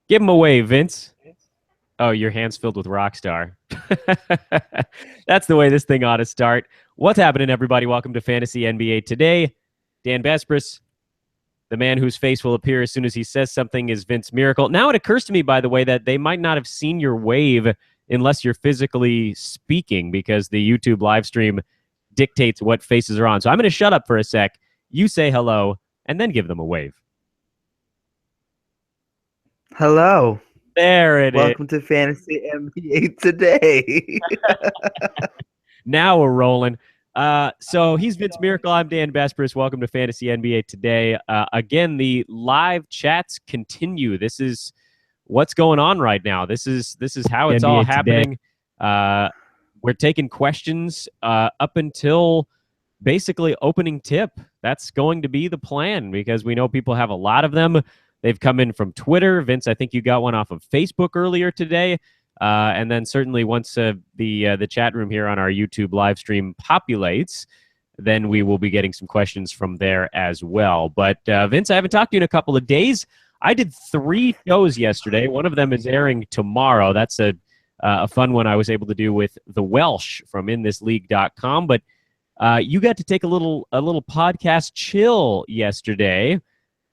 Give him away, Vince. Oh, your hand's filled with Rockstar. That's the way this thing ought to start. What's happening, everybody? Welcome to Fantasy NBA Today. Dan Besbris, the man whose face will appear as soon as he says something, is Vince Miracle. Now it occurs to me, by the way, that they might not have seen your wave unless you're physically speaking, because the YouTube live stream dictates what faces are on. So I'm going to shut up for a sec. You say hello, and then give them a wave. Hello. There it is. Welcome to Fantasy NBA Today. Now we're rolling. So he's Vince Miracle. I'm Dan Besbris. Welcome to Fantasy NBA Today. Again, the live chats continue. This is what's going on right now. This is how it's all happening. We're taking questions up until basically opening tip. That's going to be the plan because we know people have a lot of them. They've come in from Twitter. Vince, I think you got one off of Facebook earlier today. And then certainly once the chat room here on our YouTube live stream populates, then we will be getting some questions from there as well. But Vince, I haven't talked to you in a couple of days. I did 3 shows yesterday. One of them is airing tomorrow. That's a fun one I was able to do with the Welsh from inthisleague.com. But you got to take a little podcast chill yesterday.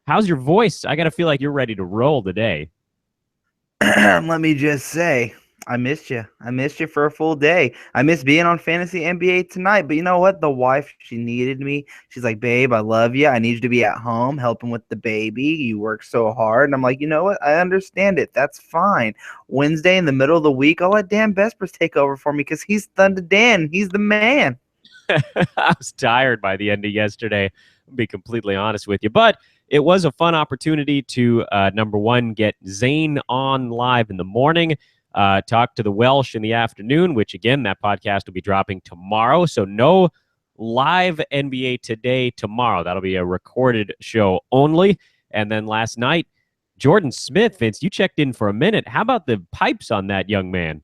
How's your voice? I got to feel like you're ready to roll today. Let me just say, I missed you. I missed you for a full day. I missed being on Fantasy NBA Tonight. But you know what? The wife, she needed me. She's like, babe, I love you. I need you to be at home helping with the baby. You work so hard. And I'm like, you know what? I understand it. That's fine. Wednesday in the middle of the week, I'll let Dan Besbris take over for me because he's Thunder Dan. He's the man. I was tired by the end of yesterday, I'll be completely honest with you. But it was a fun opportunity to, number one, get Zane on live in the morning, talk to the Welsh in the afternoon, which, again, that podcast will be dropping tomorrow. So no live NBA Today tomorrow. That'll be a recorded show only. And then last night, Jordan Smith, Vince, you checked in for a minute. How about the pipes on that young man?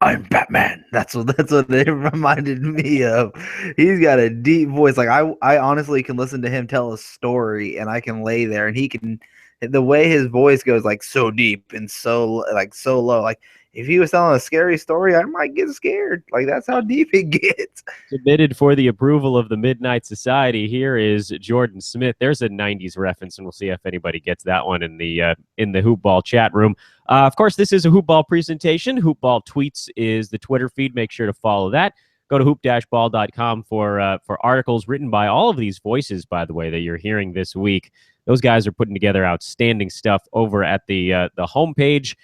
I'm Batman. That's what it reminded me of. He's got a deep voice. Like I honestly can listen to him tell a story and I can lay there and he can, the way his voice goes like so deep and so low. Like if he was telling a scary story, I might get scared. Like that's how deep it gets. Submitted for the approval of the Midnight Society. Here is Jordan Smith. There's a 90s reference, and we'll see if anybody gets that one in the Hoopball chat room. Of course, this is a Hoopball presentation. Hoopball Tweets is the Twitter feed. Make sure to follow that. Go to hoop-ball.com for articles written by all of these voices, by the way, that you're hearing this week. Those guys are putting together outstanding stuff over at the homepage.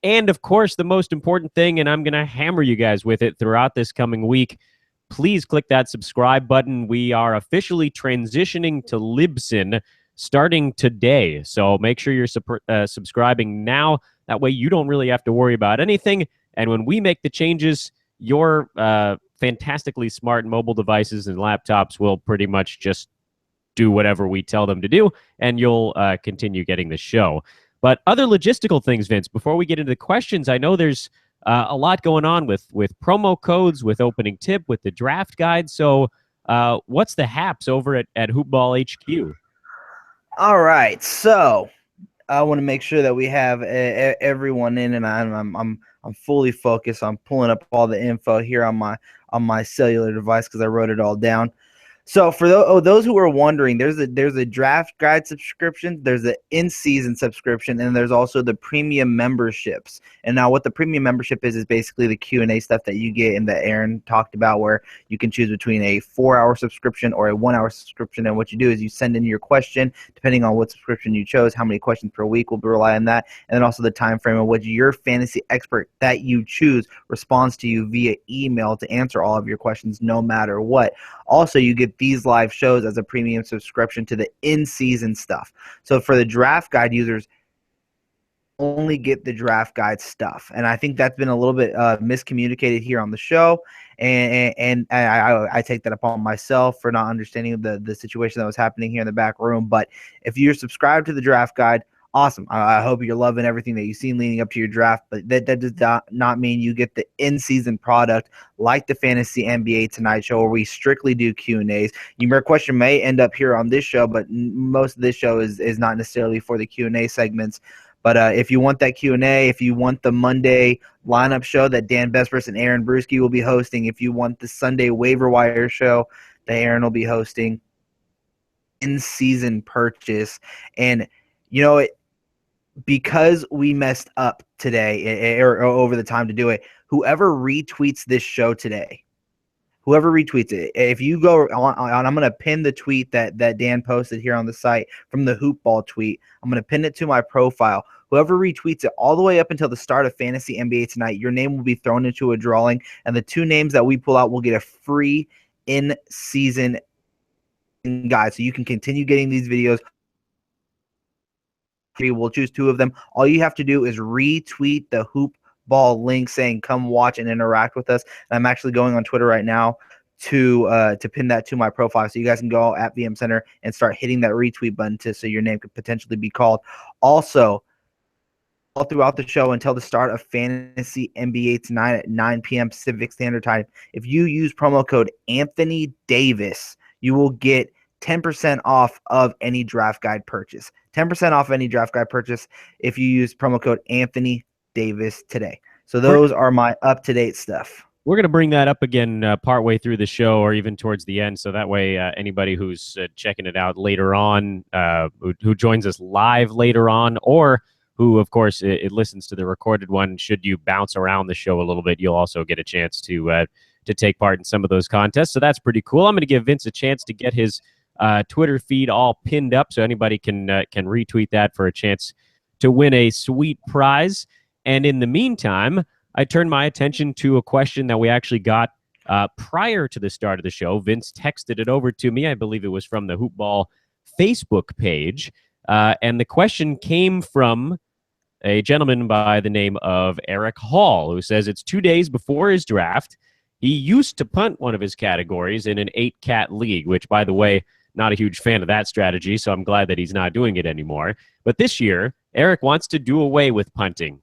And, of course, the most important thing, and I'm going to hammer you guys with it throughout this coming week, please click that subscribe button. We are officially transitioning to Libsyn starting today. So make sure you're subscribing now. That way you don't really have to worry about anything. And when we make the changes, your fantastically smart mobile devices and laptops will pretty much just do whatever we tell them to do, and you'll continue getting the show. But other logistical things, Vince, before we get into the questions, I know there's a lot going on with promo codes, with opening tip, with the draft guide. So what's the haps over at Hoopball HQ? All right. So I want to make sure that we have everyone in, and I'm fully focused on pulling up all the info here on my cellular device because I wrote it all down. So for those who are wondering, there's a draft guide subscription, there's an in-season subscription, and there's also the premium memberships. And now what the premium membership is basically the Q&A stuff that you get and that Aaron talked about, where you can choose between a 4-hour subscription or a 1-hour subscription. And what you do is you send in your question, depending on what subscription you chose, how many questions per week will rely on that, and then also the time frame of which your fantasy expert that you choose responds to you via email to answer all of your questions no matter what. Also, you get these live shows as a premium subscription to the in-season stuff. So for the draft guide users, only get the draft guide stuff. And I think that's been a little bit miscommunicated here on the show. And I take that upon myself for not understanding the situation that was happening here in the back room. But if you're subscribed to the draft guide, awesome. I hope you're loving everything that you've seen leading up to your draft, but that does not mean you get the in-season product like the Fantasy NBA Tonight Show, where we strictly do Q&As. Your question may end up here on this show, but most of this show is not necessarily for the Q&A segments. But if you want that Q&A, if you want the Monday lineup show that Dan Besbris and Aaron Brewski will be hosting, if you want the Sunday waiver wire show that Aaron will be hosting, in-season purchase. And, because we messed up today or over the time to do it, whoever retweets this show today, whoever retweets it, if you go on, I'm going to pin the tweet that Dan posted here on the site from the Hoop Ball tweet. I'm going to pin it to my profile. Whoever retweets it all the way up until the start of Fantasy NBA tonight, your name will be thrown into a drawing, and the 2 names that we pull out will get a free in-season guide. So you can continue getting these videos. We'll choose 2 of them. All you have to do is retweet the Hoop Ball link saying come watch and interact with us. And I'm actually going on Twitter right now to pin that to my profile, so you guys can go at VM Center and start hitting that retweet button so your name could potentially be called. Also, all throughout the show until the start of Fantasy NBA tonight at 9 p.m. Pacific Standard Time, if you use promo code Anthony Davis, you will get 10% off of any draft guide purchase. 10% off any draft guide purchase if you use promo code Anthony Davis today. So those are my up-to-date stuff. We're going to bring that up again partway through the show or even towards the end. So that way anybody who's checking it out later on, who joins us live later on, or who, of course, it listens to the recorded one, should you bounce around the show a little bit, you'll also get a chance to take part in some of those contests. So that's pretty cool. I'm going to give Vince a chance to get his Twitter feed all pinned up so anybody can retweet that for a chance to win a sweet prize. And in the meantime, I turn my attention to a question that we actually got prior to the start of the show. Vince texted it over to me. I believe it was from the Hoop Ball Facebook page. And the question came from a gentleman by the name of Eric Hall, who says it's 2 days before his draft. He used to punt one of his categories in an 8-cat league, which, by the way, not a huge fan of that strategy, so I'm glad that he's not doing it anymore. But this year, Eric wants to do away with punting.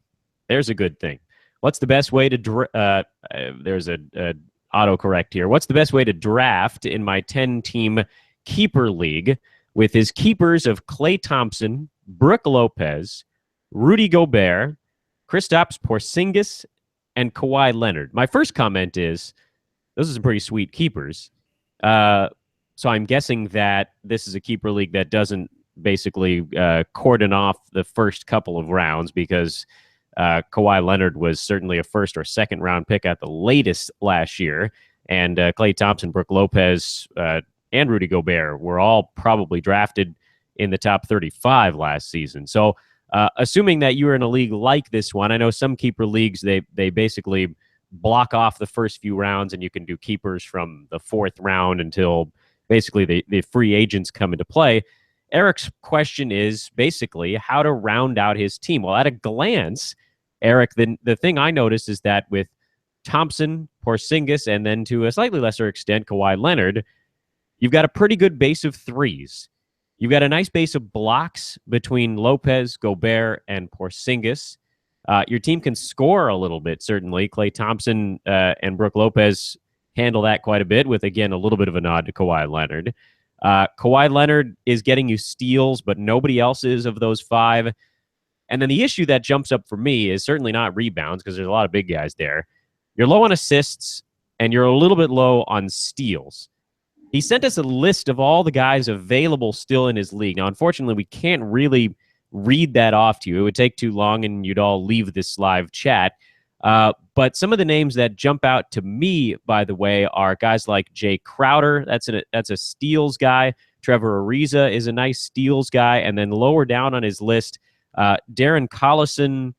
There's a good thing. What's the best way to there's a autocorrect here. What's the best way to draft in my 10-team keeper league with his keepers of Klay Thompson, Brook Lopez, Rudy Gobert, Kristaps Porzingis, and Kawhi Leonard? My first comment is those are some pretty sweet keepers. So I'm guessing that this is a keeper league that doesn't basically cordon off the first couple of rounds, because Kawhi Leonard was certainly a first or second round pick at the latest last year. And Klay Thompson, Brook Lopez, and Rudy Gobert were all probably drafted in the top 35 last season. So assuming that you're in a league like this one, I know some keeper leagues, they basically block off the first few rounds and you can do keepers from the 4th round until basically the free agents come into play. Eric's question is basically how to round out his team. Well, at a glance, Eric, the thing I noticed is that with Thompson, Porzingis, and then to a slightly lesser extent, Kawhi Leonard, you've got a pretty good base of threes. You've got a nice base of blocks between Lopez, Gobert, and Porzingis. Your team can score a little bit, certainly. Klay Thompson and Brook Lopez handle that quite a bit with, again, a little bit of a nod to Kawhi Leonard. Kawhi Leonard is getting you steals, but nobody else is of those 5. And then the issue that jumps up for me is certainly not rebounds, because there's a lot of big guys there. You're low on assists, and you're a little bit low on steals. He sent us a list of all the guys available still in his league. Now, unfortunately, we can't really read that off to you. It would take too long, and you'd all leave this live chat. But some of the names that jump out to me, by the way, are guys like Jay Crowder. That's a steals guy. Trevor Ariza is a nice steals guy. And then lower down on his list, Darren Collison,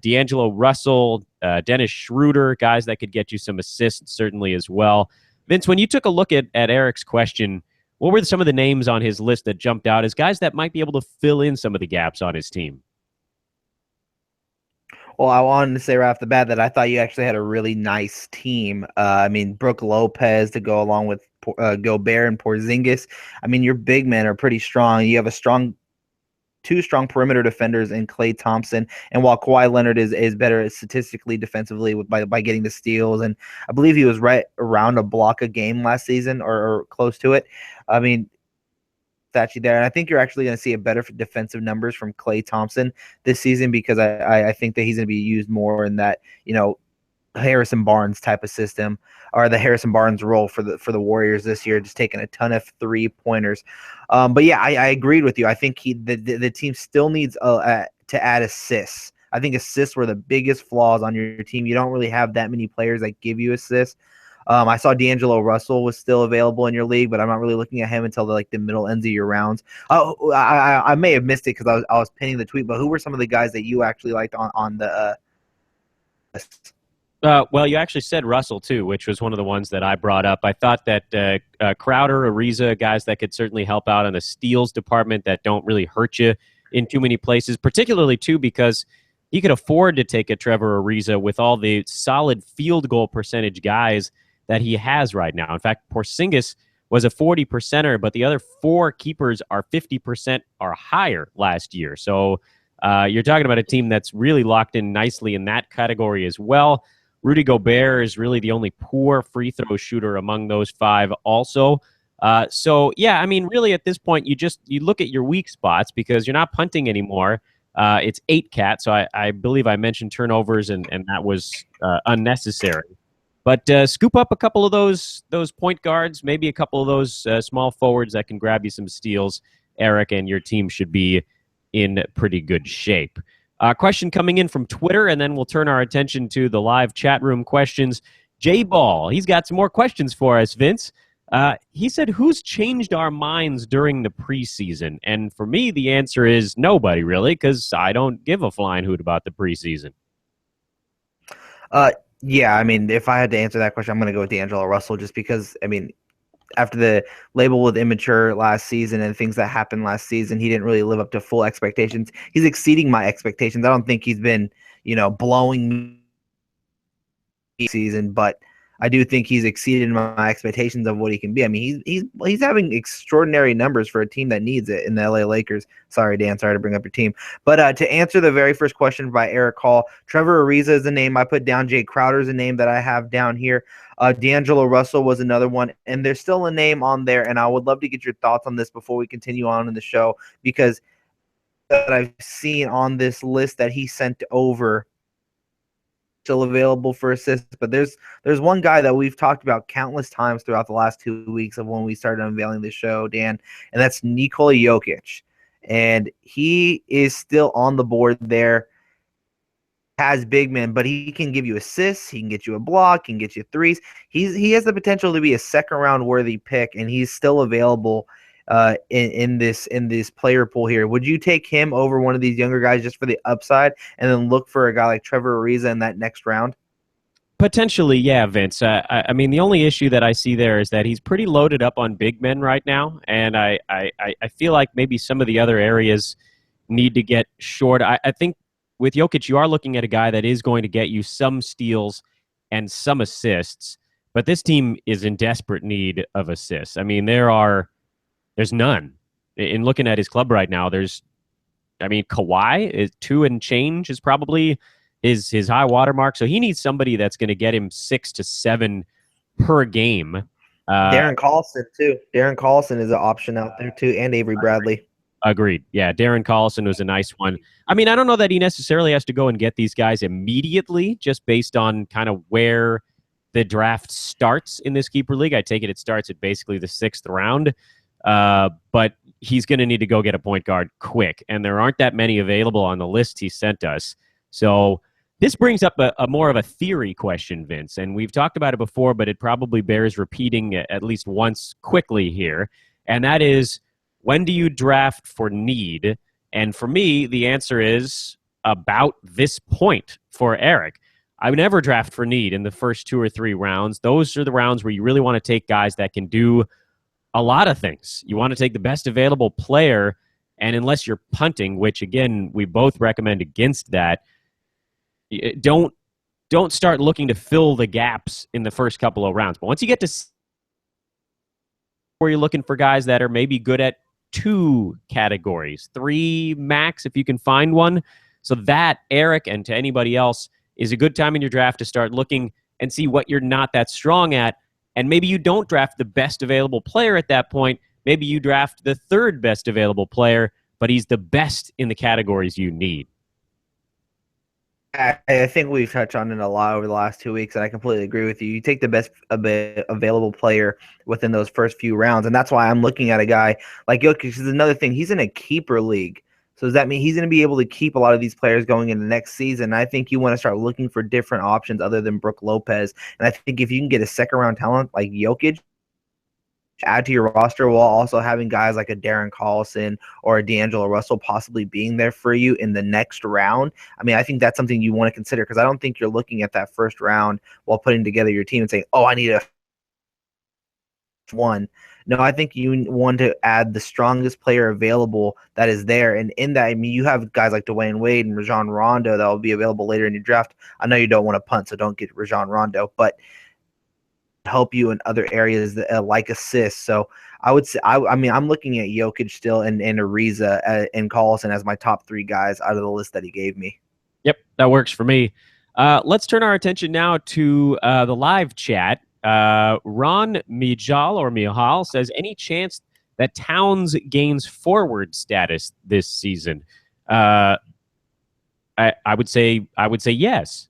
D'Angelo Russell, Dennis Schroeder, guys that could get you some assists certainly as well. Vince, when you took a look at Eric's question, what were some of the names on his list that jumped out as guys that might be able to fill in some of the gaps on his team? Well, I wanted to say right off the bat that I thought you actually had a really nice team. I mean, Brook Lopez to go along with Gobert and Porzingis. I mean, your big men are pretty strong. You have two strong perimeter defenders in Klay Thompson, and while Kawhi Leonard is better statistically defensively by getting the steals, and I believe he was right around a block a game last season or close to it. I mean, stat sheet there. And I think you're actually going to see a better defensive numbers from Klay Thompson this season because I think that he's going to be used more in that, Harrison Barnes type of system, or the Harrison Barnes role for the Warriors this year, just taking a ton of 3-pointers. But yeah, I agreed with you. I think the team still needs to add assists. I think assists were the biggest flaws on your team. You don't really have that many players that give you assists. I saw D'Angelo Russell was still available in your league, but I'm not really looking at him until the middle ends of your rounds. I may have missed it because I was pinning the tweet. But who were some of the guys that you actually liked on the list? Well, you actually said Russell, too, which was one of the ones that I brought up. I thought that Crowder, Ariza, guys that could certainly help out in the steals department that don't really hurt you in too many places, particularly, too, because he could afford to take a Trevor Ariza with all the solid field goal percentage guys that he has right now. In fact, Porzingis was a 40%er, but the other 4 keepers are 50% or higher last year. So you're talking about a team that's really locked in nicely in that category as well. Rudy Gobert is really the only poor free throw shooter among those 5 also. So, yeah, I mean, really at this point, you look at your weak spots because you're not punting anymore. It's 8 cat, so I believe I mentioned turnovers, and that was unnecessary. But scoop up a couple of those point guards, maybe a couple of those small forwards that can grab you some steals, Eric, and your team should be in pretty good shape. Question coming in from Twitter, and then we'll turn our attention to the live chat room questions. J-Ball, he's got some more questions for us, Vince. He said, who's changed our minds during the preseason? And for me, the answer is nobody, really, because I don't give a flying hoot about the preseason. Yeah, I mean, if I had to answer that question, I'm going to go with D'Angelo Russell just because, I mean, after the label with immature last season and things that happened last season, he didn't really live up to full expectations. He's exceeding my expectations. I don't think he's been, blowing me season, but I do think he's exceeded my expectations of what he can be. I mean, he's having extraordinary numbers for a team that needs it in the LA Lakers. Sorry, Dan, sorry to bring up your team. But to answer the very first question by Eric Hall, Trevor Ariza is a name I put down. Jay Crowder is a name that I have down here. D'Angelo Russell was another one. And there's still a name on there, and I would love to get your thoughts on this before we continue on in the show, because that I've seen on this list that he sent over still available for assists, but there's one guy that we've talked about countless times throughout the last 2 weeks of when we started unveiling the show, Dan, and that's Nikola Jokic. And he is still on the board there, has big men, but he can give you assists, he can get you a block, he can get you threes. He has the potential to be a second-round worthy pick, and he's still available in this player pool here. Would you take him over one of these younger guys just for the upside and then look for a guy like Trevor Ariza in that next round? Potentially, yeah, Vince. I mean, the only issue that I see there is that he's pretty loaded up on big men right now, and I feel like maybe some of the other areas need to get short. I think with Jokic, you are looking at a guy that is going to get you some steals and some assists, but this team is in desperate need of assists. I mean, there's none. In looking at his club right now, Kawhi is 2 and change is probably his high watermark. So he needs somebody that's going to get him 6 to 7 per game. Darren Collison too. Darren Collison is an option out there too, and Avery Bradley. Agreed. Yeah, Darren Collison was a nice one. I mean, I don't know that he necessarily has to go and get these guys immediately, just based on kind of where the draft starts in this keeper league. I take it starts at basically the 6th round. But he's going to need to go get a point guard quick, and there aren't that many available on the list he sent us. So this brings up a more of a theory question, Vince, and we've talked about it before, but it probably bears repeating at least once quickly here, and that is, when do you draft for need? And for me, the answer is about this point for Eric. I would never draft for need in the first 2 or 3 rounds. Those are the rounds where you really want to take guys that can do a lot of things. You want to take the best available player, and unless you're punting, which again we both recommend against that, don't start looking to fill the gaps in the first couple of rounds. But once you get to where you're looking for guys that are maybe good at 2 categories, 3 max if you can find one. So that, Eric, and to anybody else, is a good time in your draft to start looking and see what you're not that strong at. And maybe you don't draft the best available player at that point, maybe you draft the third best available player, but he's the best in the categories you need. I think we've touched on it a lot over the last 2 weeks, and I completely agree with you. You take the best available player within those first few rounds, and that's why I'm looking at a guy like Jokic. Is another thing. He's in a keeper league. So does that mean he's going to be able to keep a lot of these players going in the next season? I think you want to start looking for different options other than Brook Lopez. And I think if you can get a second-round talent like Jokic, add to your roster while also having guys like a Darren Collison or a D'Angelo Russell possibly being there for you in the next round. I mean, I think that's something you want to consider because I don't think you're looking at that first round while putting together your team and saying, oh, I need a one. No, I think you want to add the strongest player available that is there. And in that, I mean, you have guys like Dwayne Wade and Rajon Rondo that will be available later in your draft. I know you don't want to punt, so don't get Rajon Rondo, but help you in other areas that, like assists. So I would say, I mean, I'm looking at Jokic still and Ariza and Collison as my top three guys out of the list that he gave me. Yep, that works for me. Let's turn our attention now to the live chat. Ron Mijal says, any chance that Towns gains forward status this season? I would say yes.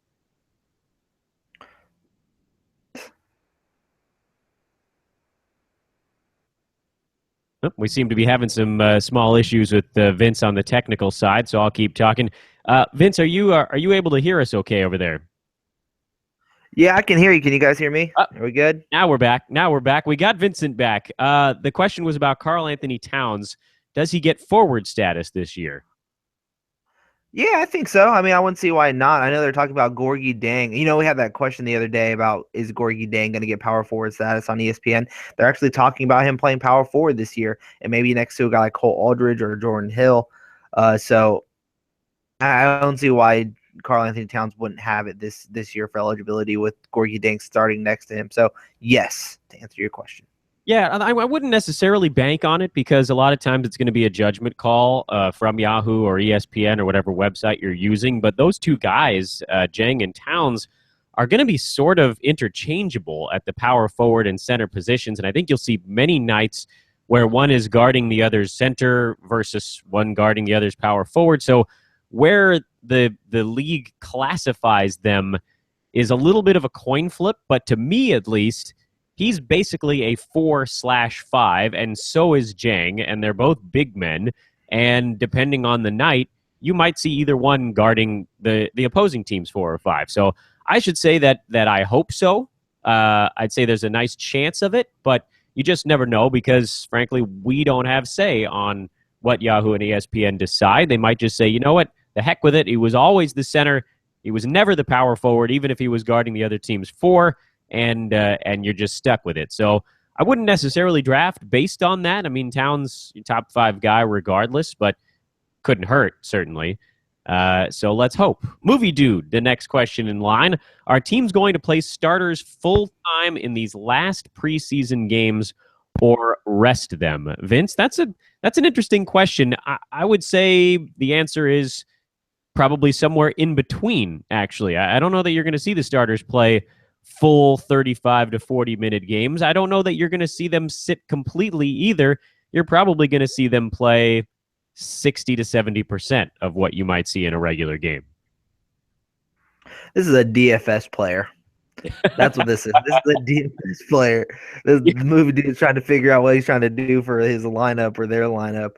We seem to be having some small issues with Vince on the technical side, so I'll keep talking. Vince, are you able to hear us okay over there? Yeah, I can hear you. Can you guys hear me? Are we good? Now we're back. We got Vincent back. The question was about Karl-Anthony Towns. Does he get forward status this year? Yeah, I think so. I mean, I wouldn't see why not. I know they're talking about Gorgui Dieng. You know, we had that question the other day about is Gorgui Dieng going to get power forward status on ESPN. They're actually talking about him playing power forward this year and maybe next to a guy like Cole Aldridge or Jordan Hill. So I don't see why Karl-Anthony Towns wouldn't have it this year for eligibility with Gorgui Dieng starting next to him. So, yes, to answer your question. Yeah, I wouldn't necessarily bank on it because a lot of times it's going to be a judgment call from Yahoo or ESPN or whatever website you're using. But those two guys, Dieng and Towns, are going to be sort of interchangeable at the power forward and center positions. And I think you'll see many nights where one is guarding the other's center versus one guarding the other's power forward. So where the league classifies them is a little bit of a coin flip. But to me, at least, he's basically a 4/5, and so is Dieng, and they're both big men. And depending on the night, you might see either one guarding the opposing team's 4 or 5. So I should say that I hope so. I'd say there's a nice chance of it, but you just never know because, frankly, we don't have say on what Yahoo and ESPN decide. They might just say, you know what, the heck with it. He was always the center. He was never the power forward, even if he was guarding the other team's 4. And you're just stuck with it. So I wouldn't necessarily draft based on that. I mean, Towns, top 5 guy regardless, but couldn't hurt, certainly. So let's hope. Movie Dude, the next question in line. Are teams going to play starters full-time in these last preseason games or rest them? Vince, that's an interesting question. I would say the answer is probably somewhere in between, actually. I don't know that you're going to see the starters play full 35 to 40-minute games. I don't know that you're going to see them sit completely either. You're probably going to see them play 60 to 70% of what you might see in a regular game. This is a DFS player. That's what this is. This is a DFS player. This movie dude is trying to figure out what he's trying to do for his lineup or their lineup.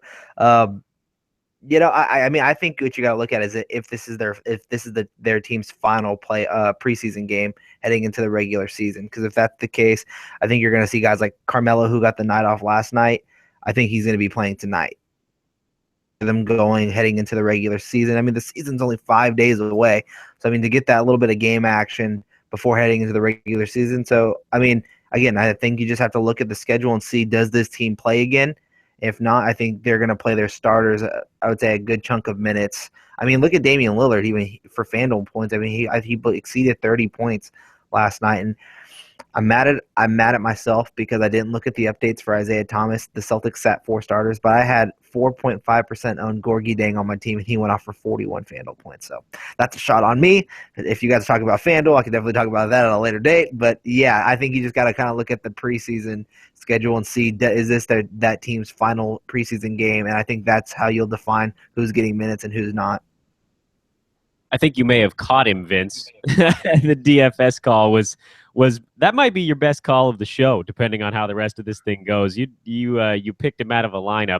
You know, I mean, I think what you got to look at is if this is their team's final preseason game heading into the regular season. Because if that's the case, I think you're going to see guys like Carmelo, who got the night off last night. I think he's going to be playing tonight. Them heading into the regular season. I mean, the season's only 5 days away, so I mean, to get that little bit of game action before heading into the regular season. So I mean, again, I think you just have to look at the schedule and see, does this team play again? If not, I think they're going to play their starters, I would say, a good chunk of minutes. I mean, look at Damian Lillard, even for FanDuel points. I mean, he exceeded 30 points last night. And I'm mad at myself because I didn't look at the updates for Isaiah Thomas. The Celtics sat 4 starters, but I had 4.5% owned Gorgie Dang on my team, and he went off for 41 FanDuel points. So that's a shot on me. If you guys talk about FanDuel, I can definitely talk about that at a later date. But yeah, I think you just got to kind of look at the preseason schedule and see, is this that team's final preseason game? And I think that's how you'll define who's getting minutes and who's not. I think you may have caught him, Vince. The DFS call was that might be your best call of the show, depending on how the rest of this thing goes. You picked him out of a lineup.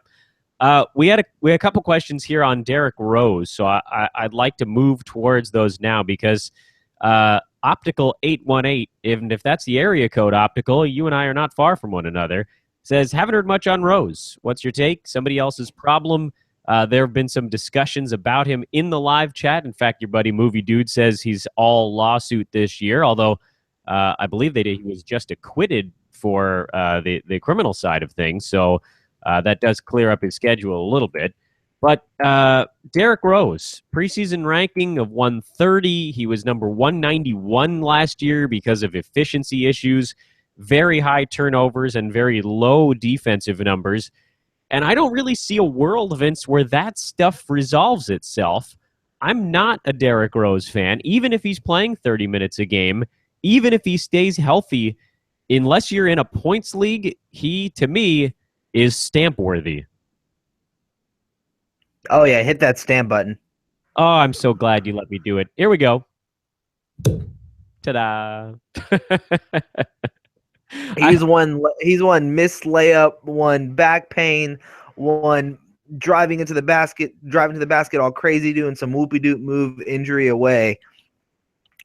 We had a couple questions here on Derrick Rose, so I'd like to move towards those now because Optical 818, even if that's the area code Optical, you and I are not far from one another. Says, haven't heard much on Rose. What's your take? Somebody else's problem? There have been some discussions about him in the live chat. In fact, your buddy Movie Dude says he's all lawsuit this year, although I believe he was just acquitted for the criminal side of things. So that does clear up his schedule a little bit. But Derrick Rose, preseason ranking of 130. He was number 191 last year because of efficiency issues, very high turnovers, and very low defensive numbers. And I don't really see a world, Vince, where that stuff resolves itself. I'm not a Derrick Rose fan, even if he's playing 30 minutes a game, even if he stays healthy. Unless you're in a points league, he, to me, is stamp-worthy. Oh, yeah, hit that stamp button. Oh, I'm so glad you let me do it. Here we go. Ta-da. He's one missed layup, one back pain, one driving to the basket all crazy, doing some whoopie-doop move, injury away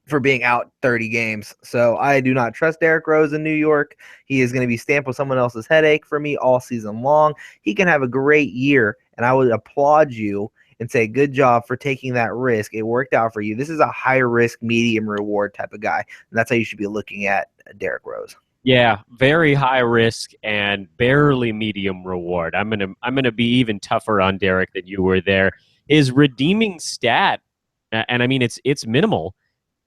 for being out 30 games. So I do not trust Derrick Rose in New York. He is going to be stamped with someone else's headache for me all season long. He can have a great year, and I would applaud you and say good job for taking that risk. It worked out for you. This is a high risk, medium reward type of guy, and that's how you should be looking at Derrick Rose. Yeah, very high risk and barely medium reward. I'm gonna be even tougher on Derrick than you were there. His redeeming stat, and I mean it's minimal,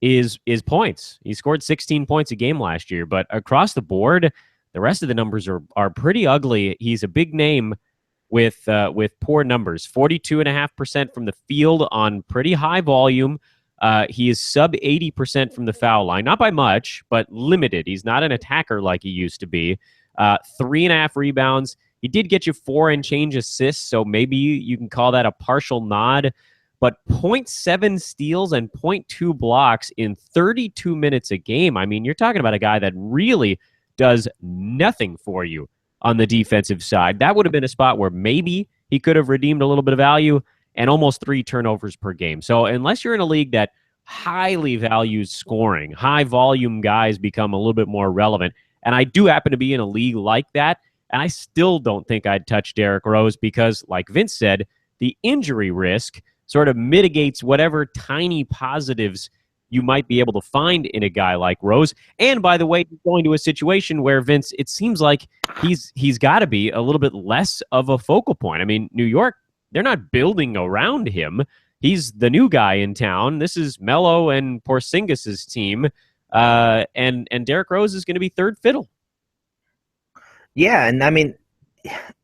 is points. He scored 16 points a game last year, but across the board, the rest of the numbers are pretty ugly. He's a big name with poor numbers. 42.5% from the field on pretty high volume. He is sub 80% from the foul line, not by much, but limited. He's not an attacker like he used to be. 3.5 rebounds. He did get you 4 and change assists, so maybe you can call that a partial nod. But 0.7 steals and 0.2 blocks in 32 minutes a game. I mean, you're talking about a guy that really does nothing for you on the defensive side. That would have been a spot where maybe he could have redeemed a little bit of value, and almost 3 turnovers per game. So unless you're in a league that highly values scoring, high volume guys become a little bit more relevant. And I do happen to be in a league like that, and I still don't think I'd touch Derrick Rose because, like Vince said, the injury risk sort of mitigates whatever tiny positives you might be able to find in a guy like Rose. And by the way, going to a situation where, Vince, it seems like he's got to be a little bit less of a focal point. I mean, New York, they're not building around him. He's the new guy in town. This is Melo and Porzingis' team, and Derrick Rose is going to be third fiddle. Yeah, and I mean,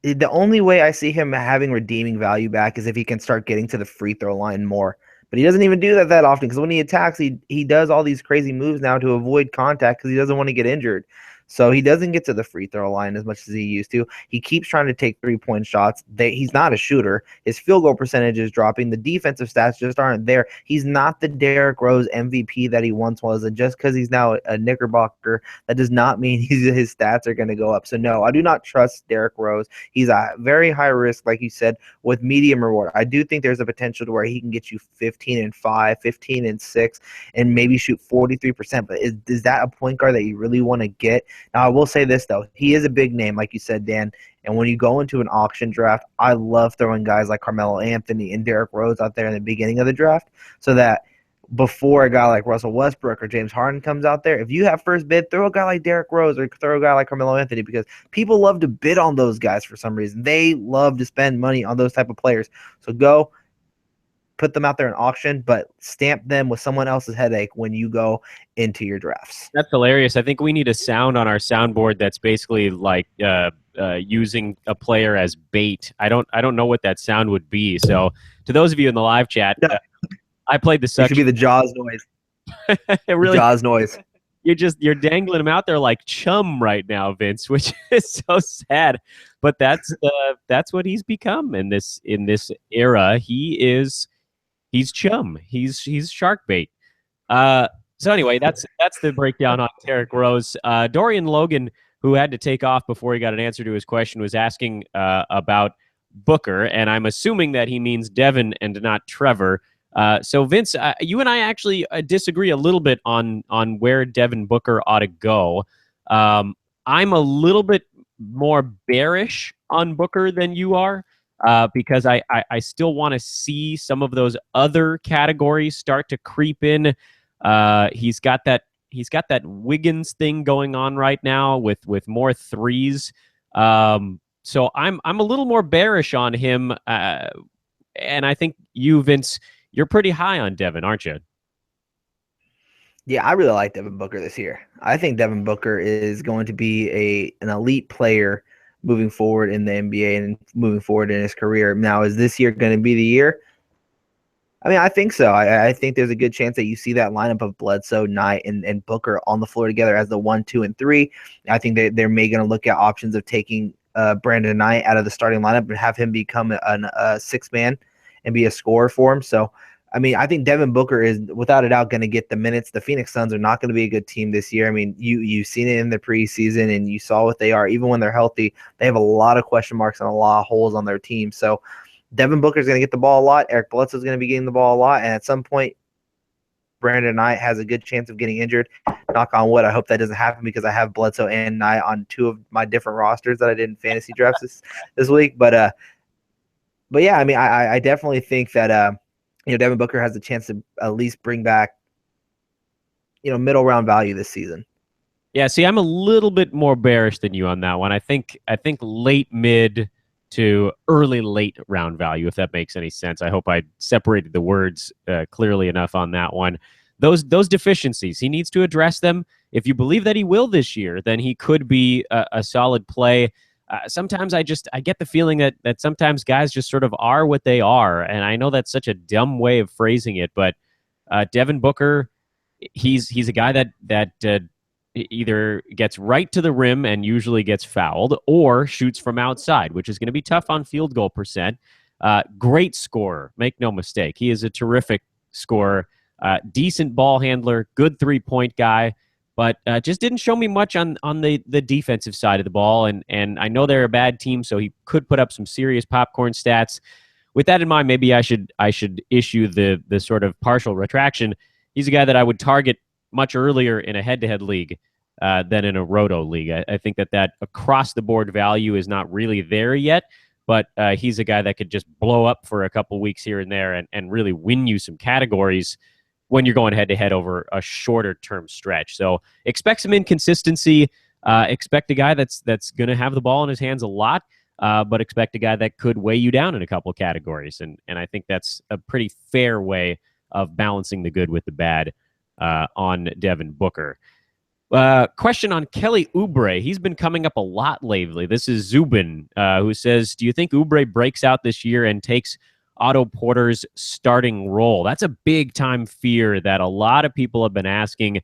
the only way I see him having redeeming value back is if he can start getting to the free throw line more. But he doesn't even do that often because when he attacks, he does all these crazy moves now to avoid contact because he doesn't want to get injured. So he doesn't get to the free throw line as much as he used to. He keeps trying to take 3-point shots. He's not a shooter. His field goal percentage is dropping. The defensive stats just aren't there. He's not the Derrick Rose MVP that he once was. And just because he's now a Knickerbocker, that does not mean his stats are going to go up. So no, I do not trust Derrick Rose. He's a very high risk, like you said, with medium reward. I do think there's a potential to where he can get you 15-5, 15-6, and maybe shoot 43%. But is that a point guard that you really want to get? Now, I will say this, though. He is a big name, like you said, Dan. And when you go into an auction draft, I love throwing guys like Carmelo Anthony and Derrick Rose out there in the beginning of the draft so that before a guy like Russell Westbrook or James Harden comes out there, if you have first bid, throw a guy like Derrick Rose or throw a guy like Carmelo Anthony because people love to bid on those guys for some reason. They love to spend money on those type of players. So go put them out there in auction, but stamp them with someone else's headache when you go into your drafts. That's hilarious. I think we need a sound on our soundboard that's basically like using a player as bait. I don't know what that sound would be. So to those of you in the live chat, I played the suction. It should be the Jaws noise. It really, Jaws noise. You're dangling him out there like chum right now, Vince, which is so sad. But that's what he's become in this era. He's chum. He's shark bait. So anyway, that's the breakdown on Derrick Rose. Dorian Logan, who had to take off before he got an answer to his question, was asking about Booker, and I'm assuming that he means Devin and not Trevor. So Vince, you and I actually disagree a little bit on where Devin Booker ought to go. I'm a little bit more bearish on Booker than you are, because I still want to see some of those other categories start to creep in. He's got that Wiggins thing going on right now with more threes. So I'm a little more bearish on him, and I think you, Vince, you're pretty high on Devin, aren't you? Yeah, I really like Devin Booker this year. I think Devin Booker is going to be an elite player moving forward in the NBA and moving forward in his career. Now, is this year going to be the year? I mean, I think so. I think there's a good chance that you see that lineup of Bledsoe, Knight, and Booker on the floor together as the 1, 2, and 3. I think they're may going to look at options of taking Brandon Knight out of the starting lineup and have him become a six-man and be a scorer for him. So, I mean, I think Devin Booker is without a doubt going to get the minutes. The Phoenix Suns are not going to be a good team this year. I mean, you've seen it in the preseason, and you saw what they are. Even when they're healthy, they have a lot of question marks and a lot of holes on their team. So Devin Booker is going to get the ball a lot. Eric Bledsoe is going to be getting the ball a lot. And at some point, Brandon Knight has a good chance of getting injured. Knock on wood. I hope that doesn't happen because I have Bledsoe and Knight on 2 of my different rosters that I did in fantasy drafts this week. But yeah, I mean, I definitely think that Devin Booker has a chance to at least bring back middle round value this season. Yeah, see, I'm a little bit more bearish than you on that one. I think late mid to early late round value, if that makes any sense. I hope I separated the words clearly enough on that one. Those deficiencies, he needs to address them. If you believe that he will this year, then he could be a solid play. Sometimes I get the feeling that sometimes guys just sort of are what they are, and I know that's such a dumb way of phrasing it, but Devin Booker, he's a guy that either gets right to the rim and usually gets fouled, or shoots from outside, which is going to be tough on field goal percent. Great scorer, make no mistake. He is a terrific scorer, decent ball handler, good 3-point guy. But just didn't show me much on the defensive side of the ball, and I know they're a bad team, so he could put up some serious popcorn stats. With that in mind, maybe I should issue the sort of partial retraction. He's a guy that I would target much earlier in a head-to-head league than in a roto league. I think that across-the-board value is not really there yet, but he's a guy that could just blow up for a couple weeks here and there and really win you some categories when you're going head-to-head over a shorter-term stretch. So expect some inconsistency. Expect a guy that's going to have the ball in his hands a lot, but expect a guy that could weigh you down in a couple categories. And I think that's a pretty fair way of balancing the good with the bad on Devin Booker. Question on Kelly Oubre. He's been coming up a lot lately. This is Zubin, who says, do you think Oubre breaks out this year and takes Otto Porter's starting role? That's a big-time fear that a lot of people have been asking.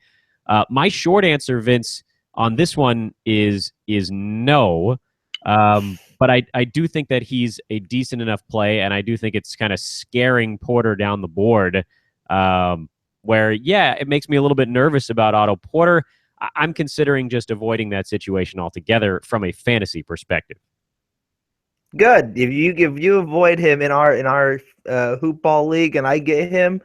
My short answer, Vince, on this one is no. But I do think that he's a decent enough play, and I do think it's kind of scaring Porter down the board, where, yeah, it makes me a little bit nervous about Otto Porter. I'm considering just avoiding that situation altogether from a fantasy perspective. Good. If you avoid him in our hoop ball league and I get him,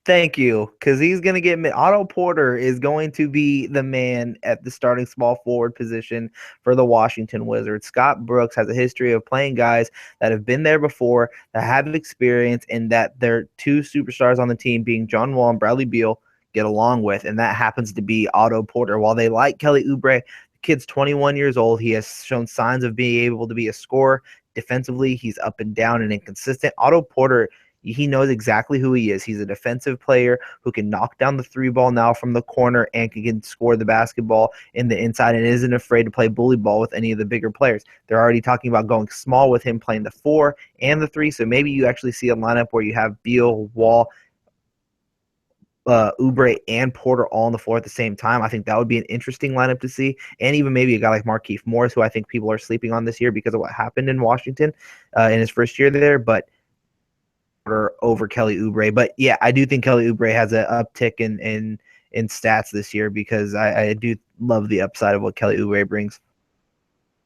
thank you, because he's going to get me. Otto Porter is going to be the man at the starting small forward position for the Washington Wizards. Scott Brooks has a history of playing guys that have been there before, that have experience, and that their 2 superstars on the team, being John Wall and Bradley Beal, get along with, and that happens to be Otto Porter. While they like Kelly Oubre, the kid's 21 years old. He has shown signs of being able to be a scorer. Defensively, he's up and down and inconsistent. Otto Porter He knows exactly who he is. He's a defensive player who can knock down the three ball now from the corner and can score the basketball in the inside and isn't afraid to play bully ball with any of the bigger players. They're already talking about going small with him playing the 4 and the 3, so maybe you actually see a lineup where you have Beal, Wall, Oubre, and Porter all on the floor at the same time. I think that would be an interesting lineup to see. And even maybe a guy like Markieff Morris, who I think people are sleeping on this year because of what happened in Washington in his first year there, but over Kelly Oubre. But yeah, I do think Kelly Oubre has an uptick in stats this year because I do love the upside of what Kelly Oubre brings.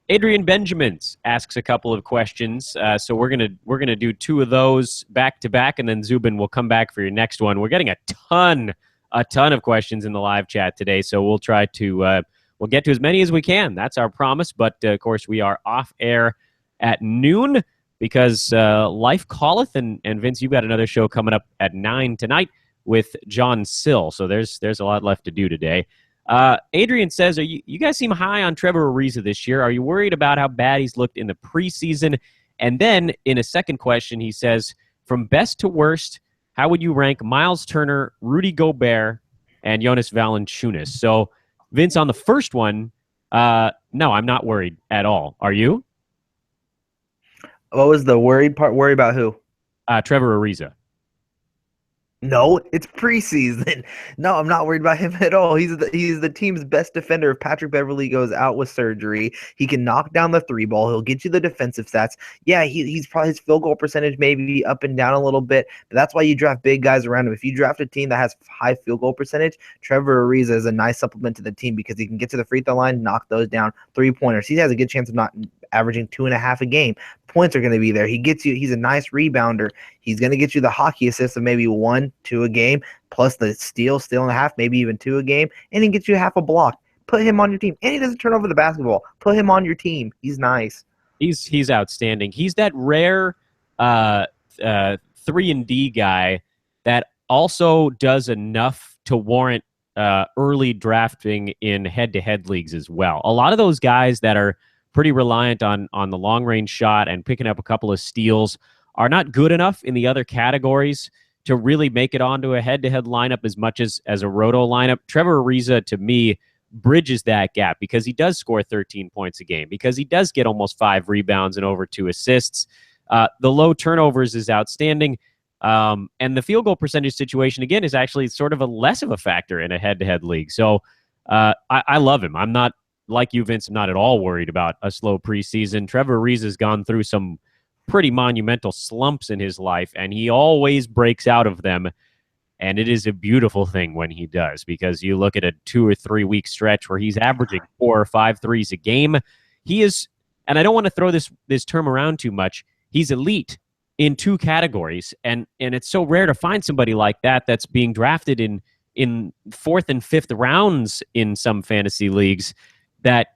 Adrian Benjamins asks a couple of questions, so we're gonna do 2 of those back to back, and then Zubin will come back for your next one. We're getting a ton of questions in the live chat today, so we'll try to we'll get to as many as we can. That's our promise, but of course we are off air at noon because life calleth, and Vince, you've got another show coming up at 9 tonight with John Sill, so there's a lot left to do today. Adrian says, you guys seem high on Trevor Ariza this year. Are you worried about how bad he's looked in the preseason? And then in a second question, he says, from best to worst, how would you rank Myles Turner, Rudy Gobert, and Jonas Valanciunas? So, Vince, on the first one, no, I'm not worried at all. Are you? What was the worried part? Worry about who? Trevor Ariza. No, it's preseason. No, I'm not worried about him at all. He's the team's best defender. If Patrick Beverley goes out with surgery, he can knock down the 3 ball. He'll get you the defensive stats. Yeah, he's probably his field goal percentage maybe up and down a little bit, but that's why you draft big guys around him. If you draft a team that has high field goal percentage, Trevor Ariza is a nice supplement to the team because he can get to the free throw line, knock those down, 3-pointers. He has a good chance of not averaging 2.5 a game. Points are going to be there. He's a nice rebounder. He's going to get you the hockey assist of maybe 1, 2 a game, plus the steal and a half, maybe even 2 a game, and he gets you half a block. Put him on your team. And he doesn't turn over the basketball. Put him on your team. He's nice. He's outstanding. He's that rare 3-and-D guy that also does enough to warrant early drafting in head-to-head leagues as well. A lot of those guys that are pretty reliant on the long-range shot and picking up a couple of steals are not good enough in the other categories to really make it onto a head-to-head lineup as much as a roto lineup. Trevor Ariza, to me, bridges that gap because he does score 13 points a game, because he does get almost 5 rebounds and over 2 assists. The low turnovers is outstanding. And the field goal percentage situation, again, is actually sort of a less of a factor in a head-to-head league. So I love him. I'm not, like you, Vince, I'm not at all worried about a slow preseason. Trevor Ariza has gone through some pretty monumental slumps in his life, and he always breaks out of them. And it is a beautiful thing when he does, because you look at a 2 or 3 week stretch where he's averaging 4 or 5 threes a game. He is, and I don't want to throw this term around too much, he's elite in 2 categories. And it's so rare to find somebody like that that's being drafted in 4th and 5th rounds in some fantasy leagues. That,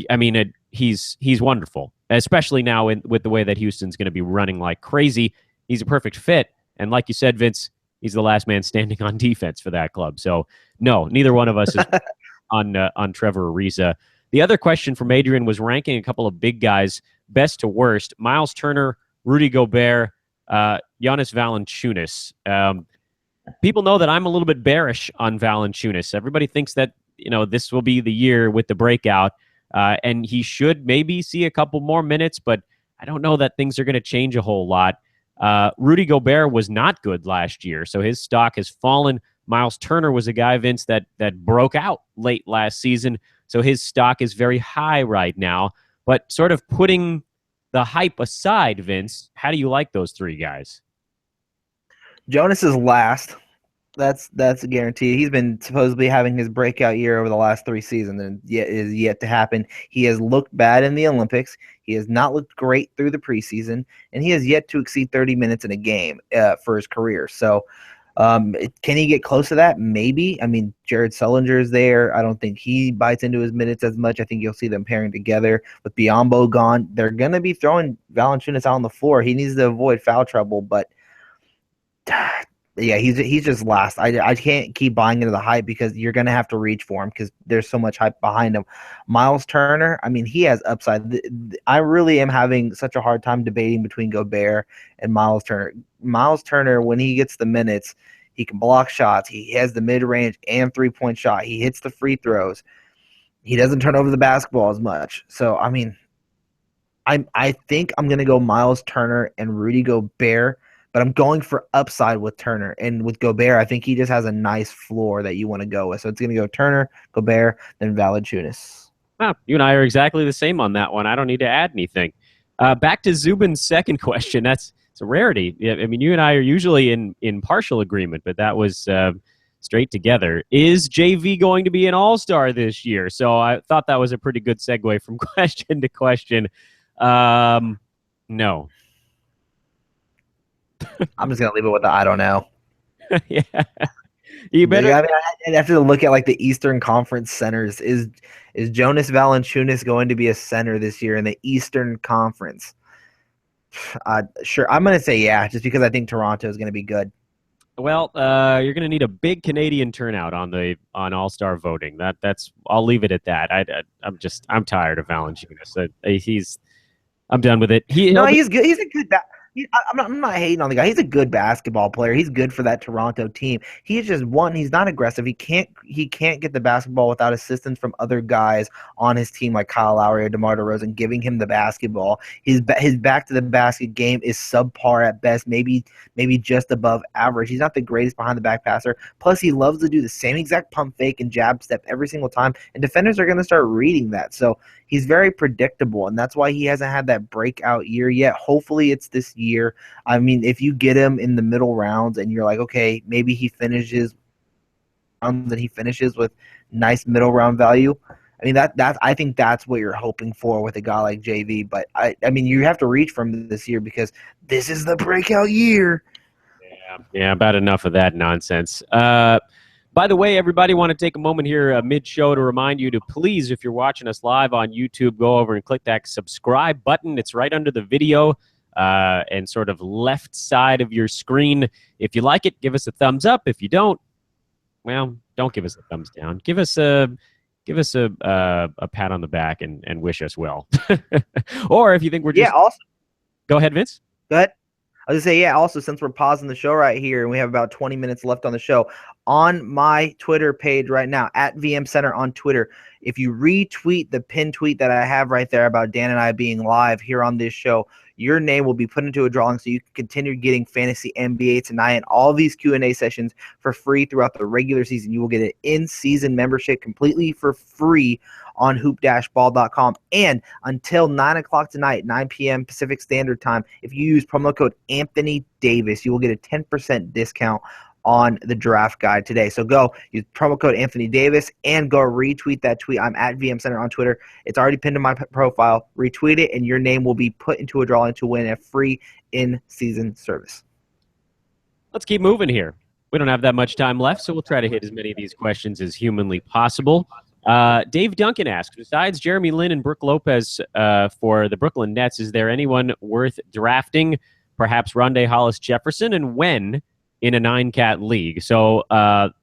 I mean, he's wonderful, especially now with the way that Houston's going to be running like crazy. He's a perfect fit. And like you said, Vince, he's the last man standing on defense for that club. So, no, neither one of us is on Trevor Ariza. The other question from Adrian was ranking a couple of big guys, best to worst. Myles Turner, Rudy Gobert, Jonas Valanciunas. People know that I'm a little bit bearish on Valanciunas. Everybody thinks that, this will be the year with the breakout, and he should maybe see a couple more minutes, but I don't know that things are going to change a whole lot. Rudy Gobert was not good last year, so his stock has fallen. Myles Turner was a guy, Vince, that broke out late last season, so his stock is very high right now. But sort of putting the hype aside, Vince, how do you like those 3 guys? Jonas is last. That's a guarantee. He's been supposedly having his breakout year over the last 3 seasons, and is yet to happen. He has looked bad in the Olympics. He has not looked great through the preseason, and he has yet to exceed 30 minutes in a game for his career. So, can he get close to that? Maybe. I mean, Jared Sullinger is there. I don't think he bites into his minutes as much. I think you'll see them pairing together. With Biyombo gone, they're going to be throwing Valanciunas out on the floor. He needs to avoid foul trouble, but Yeah, he's just last. I can't keep buying into the hype because you're gonna have to reach for him because there's so much hype behind him. Myles Turner, I mean, he has upside. I really am having such a hard time debating between Gobert and Myles Turner. Myles Turner, when he gets the minutes, he can block shots. He has the mid range and 3-point shot. He hits the free throws. He doesn't turn over the basketball as much. So I mean, I think I'm gonna go Myles Turner and Rudy Gobert, but I'm going for upside with Turner. And with Gobert, I think he just has a nice floor that you want to go with. So it's gonna go Turner, Gobert, then Valanciunas. Wow, you and I are exactly the same on that one. I don't need to add anything. Back to Zubin's second question. It's a rarity. I mean, you and I are usually in partial agreement, but that was straight together. Is JV going to be an all-star this year? So I thought that was a pretty good segue from question to question. No. I'm just gonna leave it with the I don't know. Yeah. You better. I mean, I'd have to look at like the Eastern Conference centers. Is Jonas Valanciunas going to be a center this year in the Eastern Conference? Sure. I'm gonna say yeah, just because I think Toronto is gonna be good. Well, you're going to need a big Canadian turnout on All-Star voting. I'll leave it at that. I'm tired of Valanciunas. I'm done with it. He's good. He's a good. I'm not hating on the guy. He's a good basketball player. He's good for that Toronto team. He's just one. He's not aggressive. He can't get the basketball without assistance from other guys on his team like Kyle Lowry or DeMar DeRozan giving him the basketball. His back to the basket game is subpar at best, maybe just above average. He's not the greatest behind the back passer. Plus, he loves to do the same exact pump fake and jab step every single time, and defenders are going to start reading that. So he's very predictable, and that's why he hasn't had that breakout year yet. Hopefully, it's this year. I mean, if you get him in the middle rounds and you're like, okay, maybe he finishes with nice middle round value. I mean, I think that's what you're hoping for with a guy like JV. But I mean, you have to reach for him this year because this is the breakout year. Yeah, about enough of that nonsense. By the way, everybody, want to take a moment here mid-show to remind you to please, if you're watching us live on YouTube, go over and click that subscribe button. It's right under the video and sort of left side of your screen. If you like it, give us a thumbs up. If you don't, well, don't give us a thumbs down. Give us a pat on the back and wish us well. Or if you think we're just also go ahead, Vince. Go ahead. I was going to say, also, since we're pausing the show right here and we have about 20 minutes left on the show, on my Twitter page right now, at VM Center on Twitter, if you retweet the pinned tweet that I have right there about Dan and I being live here on this show, your name will be put into a drawing so you can continue getting Fantasy NBA tonight and all these Q&A sessions for free throughout the regular season. You will get an in-season membership completely for free on hoop-ball.com. And until 9 o'clock tonight, 9 p.m. Pacific Standard Time, if you use promo code Anthony Davis, you will get a 10% discount on the draft guide today. So go use promo code Anthony Davis and go retweet that tweet. I'm at VM Center on Twitter. It's already pinned to my profile. Retweet it, and your name will be put into a drawing to win a free in-season service. Let's keep moving here. We don't have that much time left, so we'll try to hit as many of these questions as humanly possible. Dave Duncan asks, besides Jeremy Lin and Brook Lopez for the Brooklyn Nets, is there anyone worth drafting? Perhaps Rondae HollisJefferson, and when in a 9-cat league? So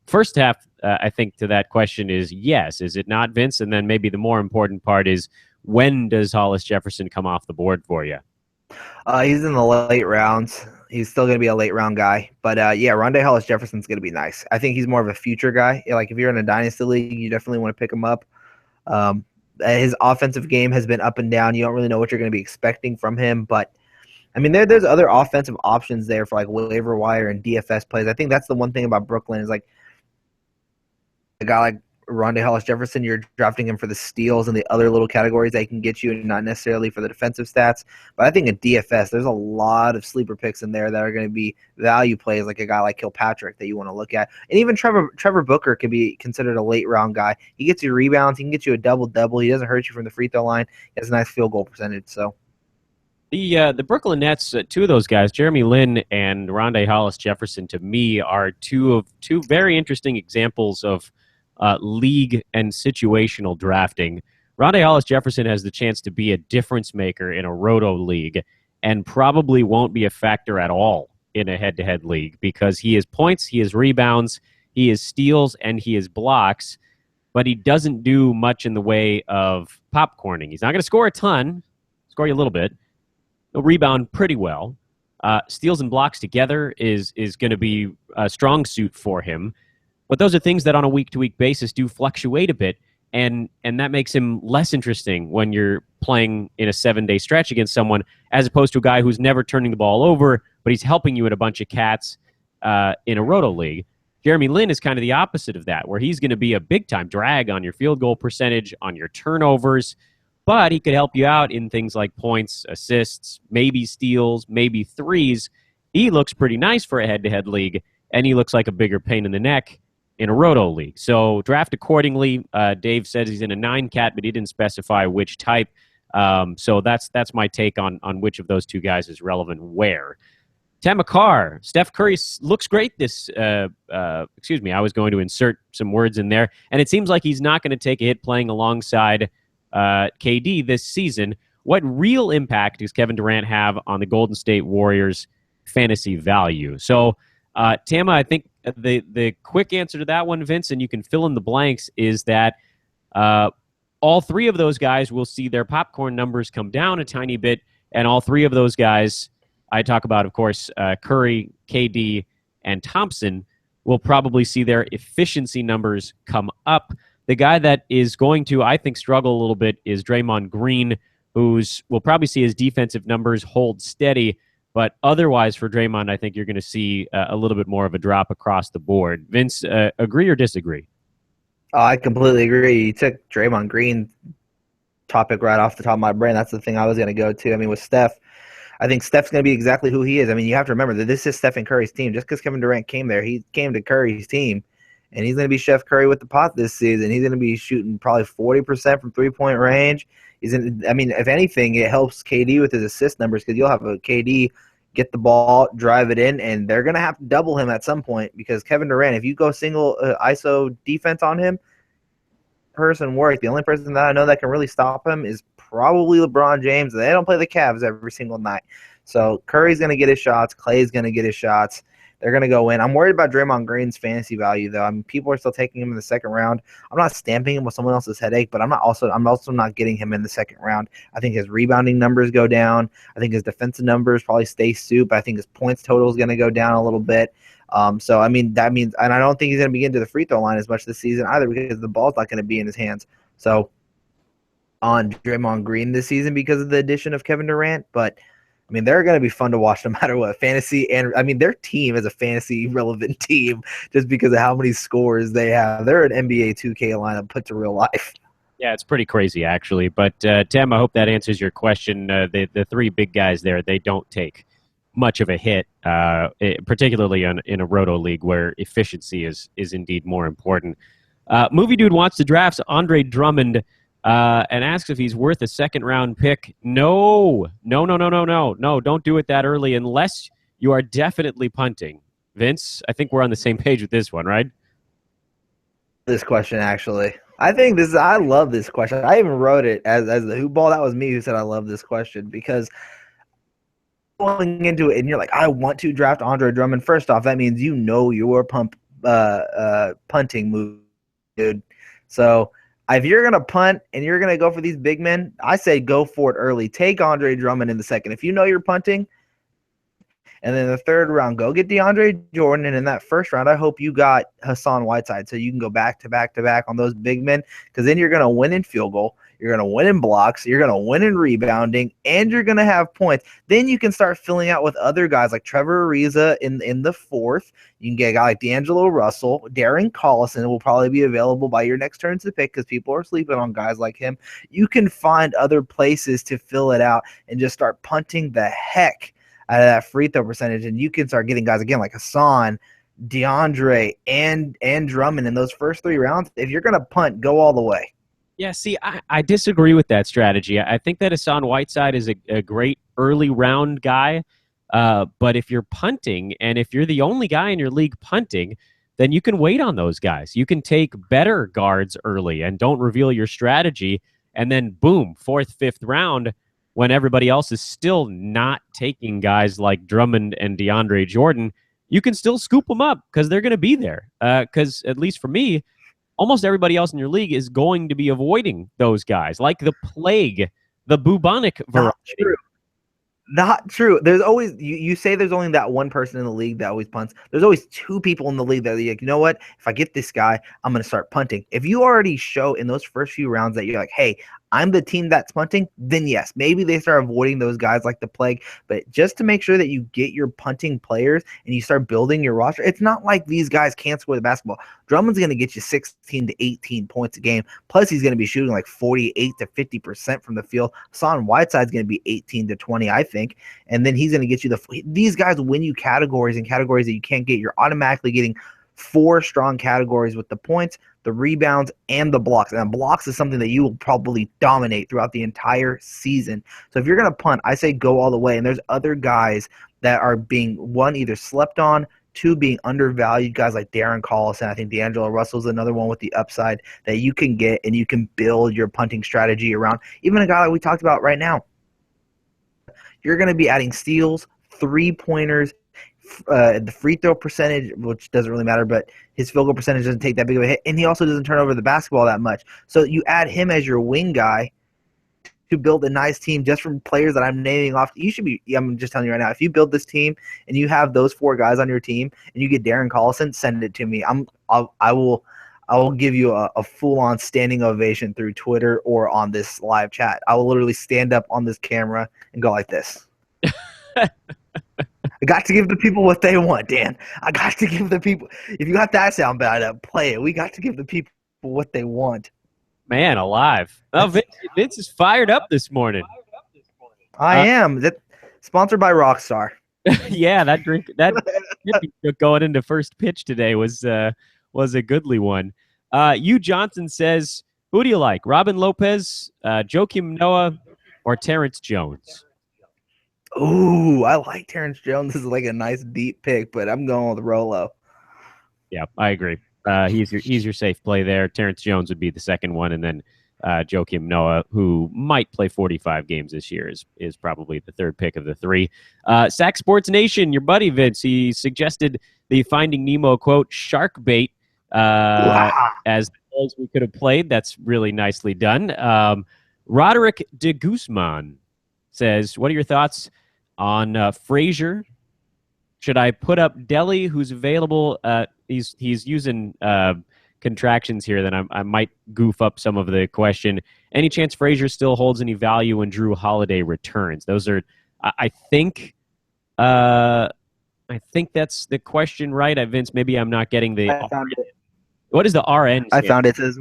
first half, I think, to that question is yes. Is it not, Vince? And then maybe the more important part is, when does HollisJefferson come off the board for you? He's in the late rounds. He's still going to be a late round guy. But, yeah, Rondae Hollis-Jefferson's going to be nice. I think he's more of a future guy. Like, if you're in a dynasty league, you definitely want to pick him up. His offensive game has been up and down. You don't really know what you're going to be expecting from him. But, I mean, there's other offensive options there for, like, waiver wire and DFS plays. I think that's the one thing about Brooklyn is, like, a guy like Rondae Hollis-Jefferson, you're drafting him for the steals and the other little categories that he can get you, and not necessarily for the defensive stats. But I think at DFS, there's a lot of sleeper picks in there that are going to be value plays, like a guy like Kilpatrick that you want to look at. And even Trevor Booker could be considered a late-round guy. He gets you rebounds. He can get you a double-double. He doesn't hurt you from the free throw line. He has a nice field goal percentage. So the Brooklyn Nets, two of those guys, Jeremy Lin and Rondae Hollis-Jefferson, to me are two very interesting examples of league and situational drafting. Rondae Hollis-Jefferson has the chance to be a difference maker in a roto league and probably won't be a factor at all in a head-to-head league because he has points, he has rebounds, he has steals, and he has blocks, but he doesn't do much in the way of popcorning. He's not going to score a ton, score you a little bit. He'll rebound pretty well. Steals and blocks together is going to be a strong suit for him. But those are things that on a week-to-week basis do fluctuate a bit, and that makes him less interesting when you're playing in a 7-day stretch against someone, as opposed to a guy who's never turning the ball over, but he's helping you in a bunch of cats in a roto league. Jeremy Lin is kind of the opposite of that, where he's going to be a big-time drag on your field goal percentage, on your turnovers, but he could help you out in things like points, assists, maybe steals, maybe threes. He looks pretty nice for a head-to-head league, and he looks like a bigger pain in the neck in a roto league. So draft accordingly. Dave says he's in a 9-cat, but he didn't specify which type. So that's my take on which of those two guys is relevant where. Temakar, Steph Curry looks great this, I was going to insert some words in there, and it seems like he's not going to take a hit playing alongside KD this season. What real impact does Kevin Durant have on the Golden State Warriors fantasy value? So, Tama, I think the quick answer to that one, Vince, and you can fill in the blanks, is that all three of those guys will see their popcorn numbers come down a tiny bit, and all three of those guys, I talk about, of course, Curry, KD, and Thompson, will probably see their efficiency numbers come up. The guy that is going to, I think, struggle a little bit is Draymond Green, we'll probably see his defensive numbers hold steady, but otherwise for Draymond, I think you're going to see a little bit more of a drop across the board. Vince, agree or disagree? Oh, I completely agree. You took Draymond Green topic right off the top of my brain. That's the thing I was going to go to. I mean, with Steph, I think Steph's going to be exactly who he is. I mean, you have to remember that this is Stephen Curry's team. Just because Kevin Durant came there, he came to Curry's team, and he's going to be Chef Curry with the pot this season. He's going to be shooting probably 40% from three-point range. If anything, it helps KD with his assist numbers because you'll have a KD get the ball, drive it in, and they're going to have to double him at some point because Kevin Durant, if you go single ISO defense on him, person work. The only person that I know that can really stop him is probably LeBron James. They don't play the Cavs every single night. So Curry's going to get his shots. Clay's going to get his shots. They're going to go in. I'm worried about Draymond Green's fantasy value, though. I mean, people are still taking him in the second round. I'm not stamping him with someone else's headache, but I'm also not getting him in the second round. I think his rebounding numbers go down. I think his defensive numbers probably stay soup. I think his points total is going to go down a little bit. That means, and I don't think he's going to be into the free throw line as much this season either because the ball's not going to be in his hands. So on Draymond Green this season because of the addition of Kevin Durant, but I mean, they're going to be fun to watch no matter what. Fantasy, and I mean, their team is a fantasy-relevant team just because of how many scores they have. They're an NBA 2K lineup put to real life. Yeah, it's pretty crazy, actually. But, Tim, I hope that answers your question. The three big guys there, they don't take much of a hit, particularly in a roto league where efficiency is indeed more important. Movie Dude wants to draft Andre Drummond and asks if he's worth a second-round pick. No, don't do it that early unless you are definitely punting. Vince, I think we're on the same page with this one, right? This question, actually. I love this question. I even wrote it as the hoop ball. That was me who said I love this question because going into it and you're like, I want to draft Andre Drummond. First off, that means you know your punting move, dude. So if you're going to punt and you're going to go for these big men, I say go for it early. Take Andre Drummond in the second. If you know you're punting, and then the third round, go get DeAndre Jordan. And in that first round, I hope you got Hassan Whiteside so you can go back to back to back on those big men because then you're going to win in field goal. You're going to win in blocks. You're going to win in rebounding, and you're going to have points. Then you can start filling out with other guys like Trevor Ariza in the fourth. You can get a guy like D'Angelo Russell. Darren Collison will probably be available by your next turn to pick because people are sleeping on guys like him. You can find other places to fill it out and just start punting the heck out of that free throw percentage, and you can start getting guys again like Hassan, DeAndre, and Drummond in those first three rounds. If you're going to punt, go all the way. Yeah, see, I disagree with that strategy. I think that Hassan Whiteside is a great early round guy, but if you're punting and if you're the only guy in your league punting, then you can wait on those guys. You can take better guards early and don't reveal your strategy, and then boom, fourth, fifth round, when everybody else is still not taking guys like Drummond and DeAndre Jordan, you can still scoop them up because they're going to be there. Because at least for me, almost everybody else in your league is going to be avoiding those guys like the plague, the bubonic variety. Not true. Not true. There's always you say there's only that one person in the league that always punts. There's always two people in the league that are like, you know what? If I get this guy, I'm gonna start punting. If you already show in those first few rounds that you're like, hey, I'm the team that's punting, then yes, maybe they start avoiding those guys like the plague. But just to make sure that you get your punting players and you start building your roster, it's not like these guys can't score the basketball. Drummond's going to get you 16 to 18 points a game. Plus, he's going to be shooting like 48 to 50% from the field. Hassan Whiteside's going to be 18 to 20, I think. And then he's going to get you these guys win you categories and categories that you can't get. You're automatically getting 4 strong categories with the points, the rebounds, and the blocks. And blocks is something that you will probably dominate throughout the entire season. So if you're going to punt, I say go all the way. And there's other guys that are being, one, either slept on, two, being undervalued, guys like Darren Collison. I think D'Angelo Russell's another one with the upside that you can get and you can build your punting strategy around. Even a guy like we talked about right now. You're going to be adding steals, 3-pointers, the free throw percentage, which doesn't really matter, but his field goal percentage doesn't take that big of a hit, and he also doesn't turn over the basketball that much. So you add him as your wing guy to build a nice team just from players that I'm naming off. You should be. I'm just telling you right now. If you build this team and you have those 4 guys on your team, and you get Darren Collison, send it to me. I will give you a full-on standing ovation through Twitter or on this live chat. I will literally stand up on this camera and go like this. I got to give the people what they want, Dan. I got to give the people. If you got that sound bad, play it. We got to give the people what they want. Man, alive. Oh, Vince is fired up this morning. I am. That sponsored by Rockstar. Yeah, that going into first pitch today was a goodly one. Hugh Johnson says, who do you like, Robin Lopez, Joakim Noah, or Terrence Jones? Ooh, I like Terrence Jones. This is like a nice deep pick, but I'm going with Rolo. Yeah, I agree. He's your safe play there. Terrence Jones would be the second one, and then Joakim Noah, who might play 45 games this year, is probably the third pick of the 3. Sack Sports Nation, your buddy Vince, he suggested the Finding Nemo quote, shark bait, as we could have played. That's really nicely done. Roderick de Guzman says, what are your thoughts on Frazier? Should I put up Delhi, who's available? He's using contractions here that I might goof up some of the question. Any chance Frazier still holds any value when Drew Holiday returns? Those are, I think that's the question, right? Vince, maybe I'm not getting the. I found it. What is the RN? I found it. It says,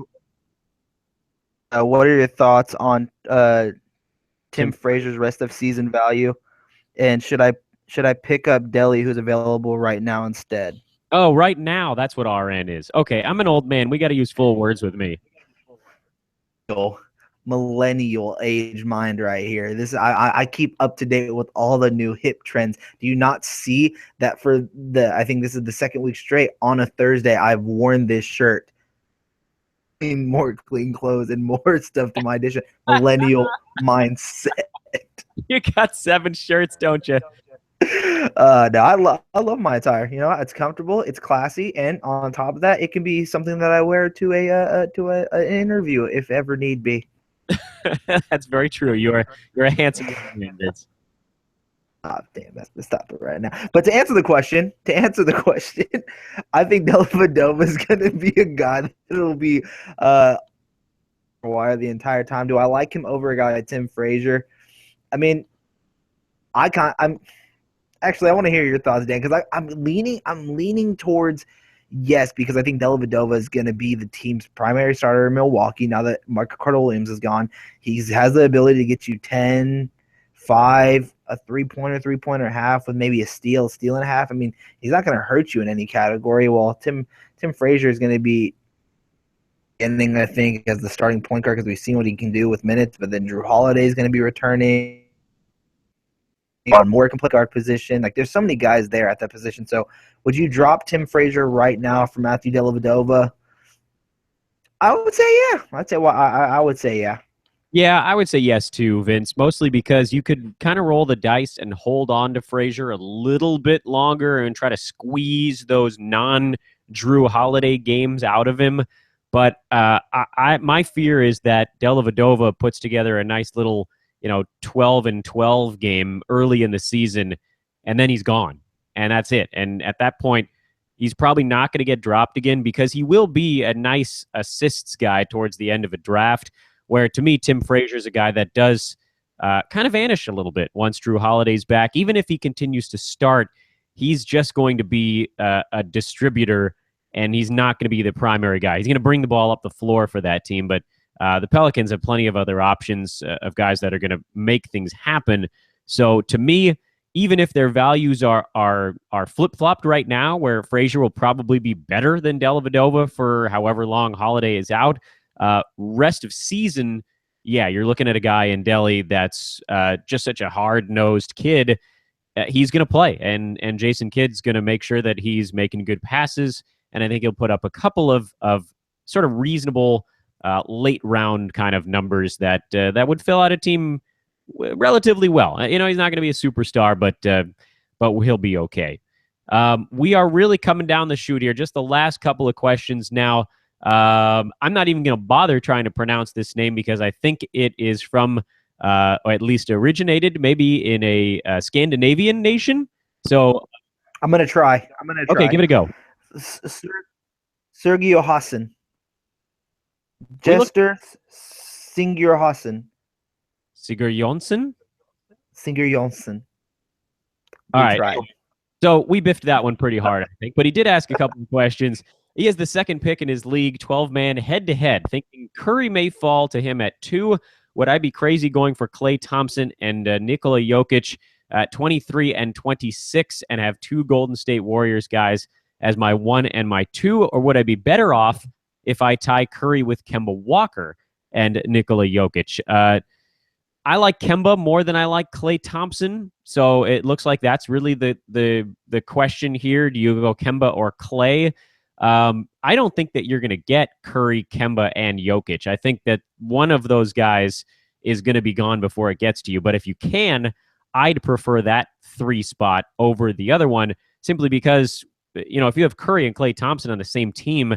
what are your thoughts on Tim Frazier's rest of season value, and should I pick up Delhi, who's available right now instead? Oh, right now, that's what RN is. Okay, I'm an old man. We got to use full words with me. Millennial age mind right here. This I keep up to date with all the new hip trends. Do you not see that I think this is the second week straight on a Thursday I've worn this shirt? More clean clothes and more stuff to my addition. Millennial mindset. You got 7 shirts, don't you? No, I love my attire. You know, it's comfortable, it's classy, and on top of that, it can be something that I wear to an interview if ever need be. That's very true. You're a handsome young man, Vince. Damn, that's stop it right now. But to answer the question, I think Dellavedova is going to be a guy that will be wire the entire time. Do I like him over a guy like Tim Frazier? I mean, I want to hear your thoughts, Dan, because I'm leaning towards yes, because I think Dellavedova is going to be the team's primary starter in Milwaukee now that Mark Carter-Williams is gone. He has the ability to get you 10, 5, a three-pointer, half with maybe a steal and a half. I mean, he's not going to hurt you in any category. Well, Tim Frazier is going to be ending, I think, as the starting point guard because we've seen what he can do with minutes, but then Drew Holiday is going to be returning on more complete guard position. Like, there's so many guys there at that position. So would you drop Tim Frazier right now for Matthew Dellavedova? I would say yeah. I would say yeah. Yeah, I would say yes too, Vince, mostly because you could kind of roll the dice and hold on to Frazier a little bit longer and try to squeeze those non-Drew Holiday games out of him. But my fear is that Dellavedova puts together a nice little, 12 and 12 game early in the season, and then he's gone, and that's it. And at that point, he's probably not going to get dropped again because he will be a nice assists guy towards the end of a draft. Where to me, Tim Frazier is a guy that does kind of vanish a little bit once Drew Holiday's back. Even if he continues to start, he's just going to be a distributor, and he's not going to be the primary guy. He's going to bring the ball up the floor for that team, but the Pelicans have plenty of other options of guys that are going to make things happen. So to me, even if their values are flip-flopped right now, where Frazier will probably be better than Dellavedova for however long Holiday is out, rest of season, yeah, you're looking at a guy in Delhi that's just such a hard-nosed kid. He's going to play, and Jason Kidd's going to make sure that he's making good passes, and I think he'll put up a couple of sort of reasonable late-round kind of numbers that would fill out a team relatively well. He's not going to be a superstar, but he'll be okay. We are really coming down the chute here. Just the last couple of questions now. I'm not even going to bother trying to pronounce this name because I think it is from, or at least originated maybe in a Scandinavian nation. So I'm going to try. Okay, give it a go. Sergio Hassan. Jester Sigur Hassan. Sigur Jonsson? Sigur Jonsson. All right. Tried. So we biffed that one pretty hard, I think. But he did ask a couple of questions. He has the second pick in his league, 12-man head-to-head, thinking Curry may fall to him at 2. Would I be crazy going for Klay Thompson and Nikola Jokic at 23 and 26 and have 2 Golden State Warriors guys as my 1 and my 2? Or would I be better off if I tie Curry with Kemba Walker and Nikola Jokic? I like Kemba more than I like Klay Thompson, so it looks like that's really the question here. Do you go Kemba or Klay? I don't think that you're going to get Curry, Kemba, and Jokic. I think that one of those guys is going to be gone before it gets to you. But if you can, I'd prefer that 3 spot over the other one, simply because, if you have Curry and Klay Thompson on the same team,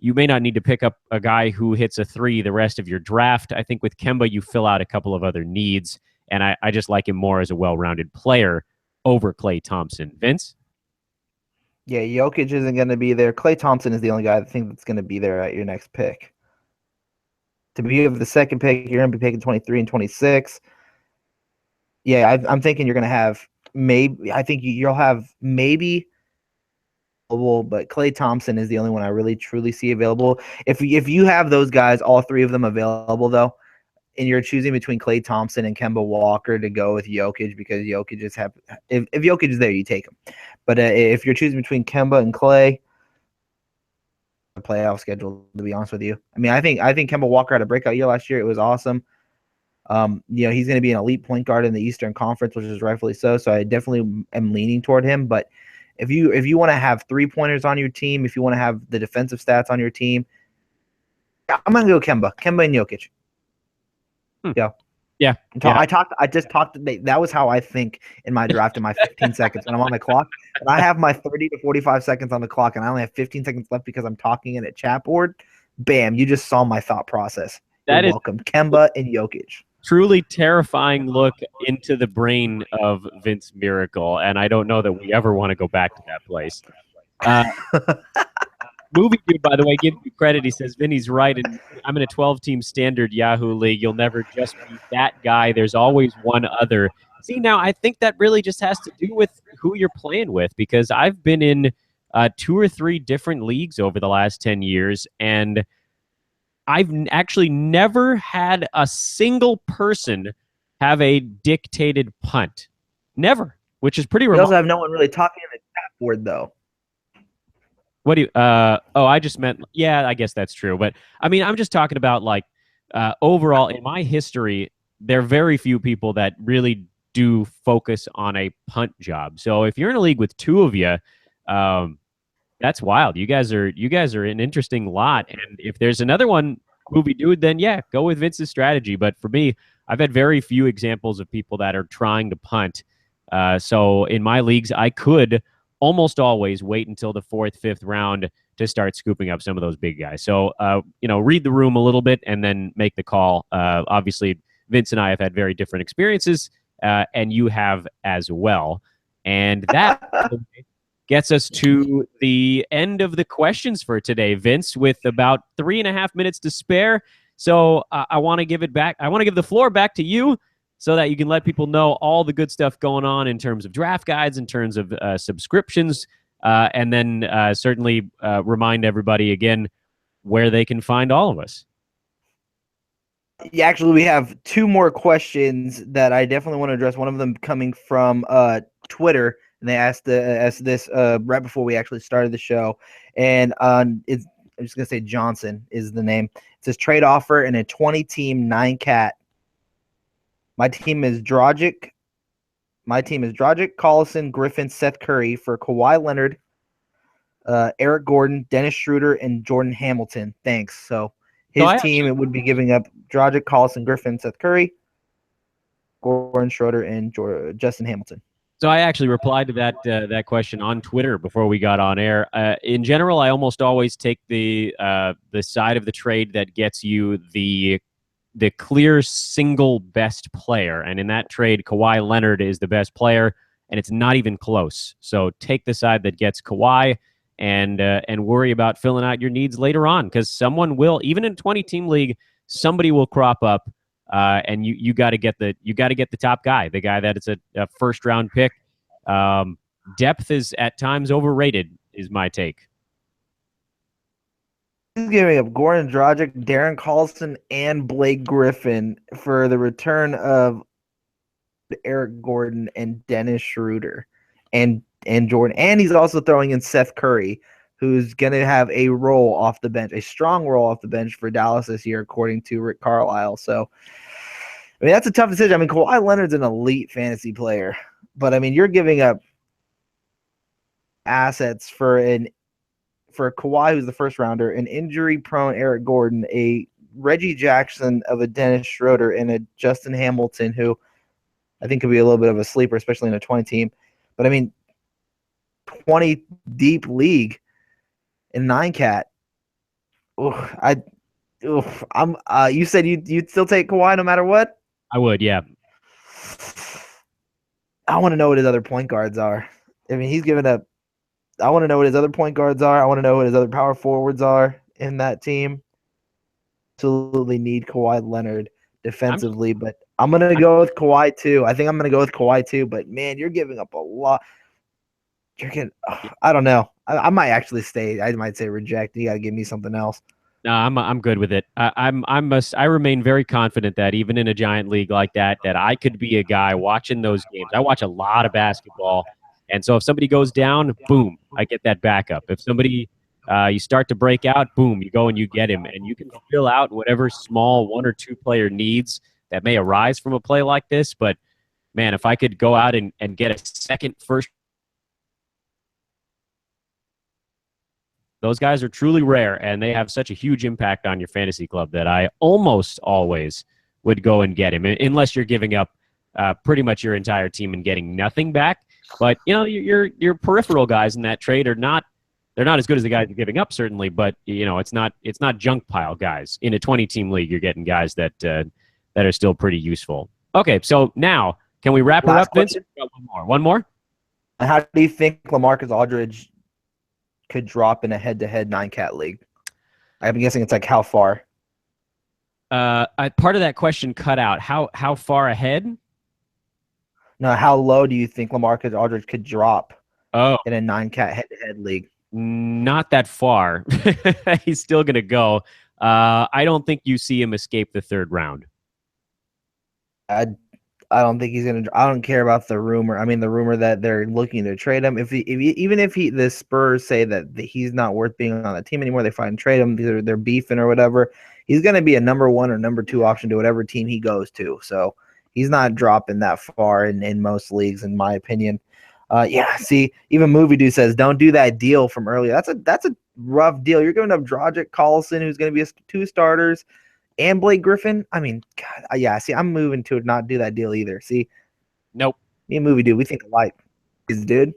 you may not need to pick up a guy who hits a 3 the rest of your draft. I think with Kemba, you fill out a couple of other needs, and I just like him more as a well-rounded player over Klay Thompson. Vince? Yeah, Jokic isn't going to be there. Klay Thompson is the only guy I think that's going to be there at your next pick. To be of the second pick, you're going to be picking 23 and 26. Yeah, I'm thinking you're going to have you'll have maybe, but Klay Thompson is the only one I really truly see available. If you have those guys, all 3 of them available though, and you're choosing between Klay Thompson and Kemba Walker to go with Jokic because Jokic just if Jokic is there, you take him. But if you're choosing between Kemba and Klay, the playoff schedule, to be honest with you, I mean, I think Kemba Walker had a breakout year last year. It was awesome. He's going to be an elite point guard in the Eastern Conference, which is rightfully so. So I definitely am leaning toward him. But if you want to have 3-pointers on your team, if you want to have the defensive stats on your team, I'm going to go Kemba and Jokic. Yeah. I just talked. That was how I think in my draft in my 15 seconds when I'm on the clock. And I have my 30 to 45 seconds on the clock, and I only have 15 seconds left because I'm talking in a chat board. Bam! You just saw my thought process. You're welcome, Kemba and Jokic. Truly terrifying look into the brain of Vince Miracle, and I don't know that we ever want to go back to that place. Movie Dude, by the way, give you credit. He says, Vinny's right, and I'm in a 12-team standard Yahoo League. You'll never just be that guy. There's always one other. See, now, I think that really just has to do with who you're playing with, because I've been in 2 or 3 different leagues over the last 10 years, and I've actually never had a single person have a dictated punt. Never, which is pretty remarkable. You also have no one really talking in the chat board, though. What do you, I just meant, yeah, I guess that's true. But I mean, I'm just talking about overall in my history, there are very few people that really do focus on a punt job. So if you're in a league with 2 of you, that's wild. You guys are an interesting lot. And if there's another one movie dude, then yeah, go with Vince's strategy. But for me, I've had very few examples of people that are trying to punt. So in my leagues, I could almost always wait until the 4th, 5th round to start scooping up some of those big guys. So, read the room a little bit and then make the call. Obviously, Vince and I have had very different experiences, and you have as well. And that gets us to the end of the questions for today, Vince, with about 3.5 minutes to spare. So I want to give it back. I want to give the floor back to you so that you can let people know all the good stuff going on in terms of draft guides, in terms of subscriptions, and then certainly remind everybody again where they can find all of us. Yeah, actually, we have 2 more questions that I definitely want to address. One of them coming from Twitter, and they asked this right before we actually started the show. And I'm just going to say Johnson is the name. It says trade offer in a 20-team 9-cat. My team is Dragic, Collison, Griffin, Seth Curry for Kawhi Leonard, Eric Gordon, Dennis Schroeder, and Jordan Hamilton. Thanks. So his team, it would be giving up Dragic, Collison, Griffin, Seth Curry, Gordon, Schroeder, and Justin Hamilton. So I actually replied to that question on Twitter before we got on air. In general, I almost always take the side of the trade that gets you the clear single best player, and in that trade, Kawhi Leonard is the best player, and it's not even close. So take the side that gets Kawhi, and worry about filling out your needs later on, because someone will, even in a 20-team league, somebody will crop up. And you got to get the top guy, the guy that it's a first round pick. Depth is at times overrated, is my take. He's giving up Goran Dragic, Darren Collison, and Blake Griffin for the return of Eric Gordon and Dennis Schroeder and Jordan. And he's also throwing in Seth Curry, who's going to have a role off the bench, a strong role off the bench for Dallas this year, according to Rick Carlisle. So, I mean, that's a tough decision. I mean, Kawhi Leonard's an elite fantasy player, but I mean, you're giving up assets for Kawhi, who's the first rounder, an injury-prone Eric Gordon, a Reggie Jackson of a Dennis Schroeder, and a Justin Hamilton, who I think could be a little bit of a sleeper, especially in a 20 team. But I mean, 20 deep league in 9-cat. You said you'd still take Kawhi no matter what? I would, yeah. I want to know what his other point guards are. I mean, he's given up. I want to know what his other point guards are. I want to know what his other power forwards are in that team. Absolutely need Kawhi Leonard defensively, but I'm going to go with Kawhi too. I think I'm going to go with Kawhi too, but man, you're giving up a lot. I don't know. I might actually stay. I might say reject. You got to give me something else. No, I'm good with it. I remain very confident that even in a giant league like that I could be a guy watching those games. I watch a lot of basketball, and so if somebody goes down, boom, I get that backup. If somebody you start to break out, boom, you go and you get him, and you can fill out whatever small 1 or 2 player needs that may arise from a play like this. But man, if I could go out and get a second, first. Those guys are truly rare, and they have such a huge impact on your fantasy club that I almost always would go and get him, unless you're giving up pretty much your entire team and getting nothing back. But you know, your peripheral guys in that trade are not as good as the guys you're giving up, certainly. But you know, it's not junk pile guys. In a 20-team league, you're getting guys that are still pretty useful. Okay, so now can we wrap it up, Vince? One more. How do you think LaMarcus Aldridge could drop in a head-to-head 9-cat league? I'm guessing it's like how far? Part of that question cut out. How far ahead? No, how low do you think LaMarcus Aldridge could drop in a 9-cat head-to-head league? Not that far. He's still going to go. I don't think you see him escape the 3rd round. I don't think he's gonna. I don't care about the rumor. I mean, the rumor that they're looking to trade him. Even if the Spurs say that he's not worth being on the team anymore, they find and trade him. They're beefing or whatever. He's gonna be a number 1 or number 2 option to whatever team he goes to. So he's not dropping that far in most leagues, in my opinion. Yeah. See, even Movie Dude says don't do that deal from earlier. That's rough deal. You're giving up Dragic, Collison, who's going to be 2 starters, and Blake Griffin. I mean, God, yeah. See, I'm moving to not do that deal either. See, Nope. me and Movie Dude, we think alike. Is dude.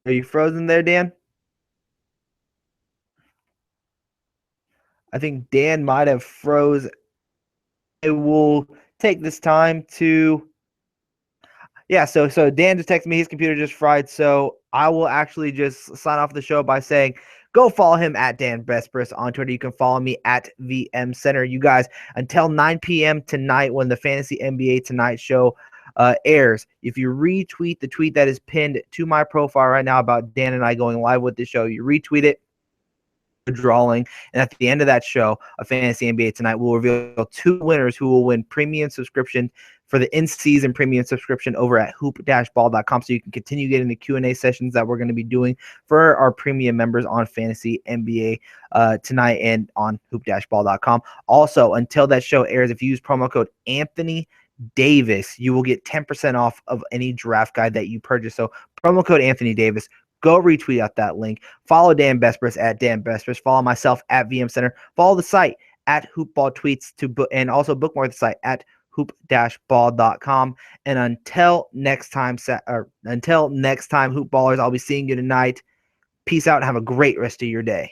Are you frozen there, Dan? I think Dan might have froze. I will take this time to. Yeah, so Dan just texted me his computer just fried, so I will actually just sign off the show by saying go follow him at Dan Besbris on Twitter. You can follow me at VM Center. You guys, until 9 p.m. tonight when the Fantasy NBA Tonight show airs, if you retweet the tweet that is pinned to my profile right now about Dan and I going live with the show, you retweet it, drawing, and at the end of that show, a Fantasy NBA Tonight will reveal 2 winners who will win premium subscription for the in-season premium subscription over at hoop-ball.com, so you can continue getting the Q&A sessions that we're going to be doing for our premium members on Fantasy NBA Tonight and on hoop-ball.com. Also, until that show airs, if you use promo code Anthony Davis, you will get 10% off of any draft guide that you purchase. So promo code Anthony Davis. Go retweet out that link. Follow Dan Besbris at Dan Besbris. Follow myself at VM Center. Follow the site at Hoopball Tweets and also bookmark the site at hoop-ball.com. And until next time, Hoopballers, I'll be seeing you tonight. Peace out and have a great rest of your day.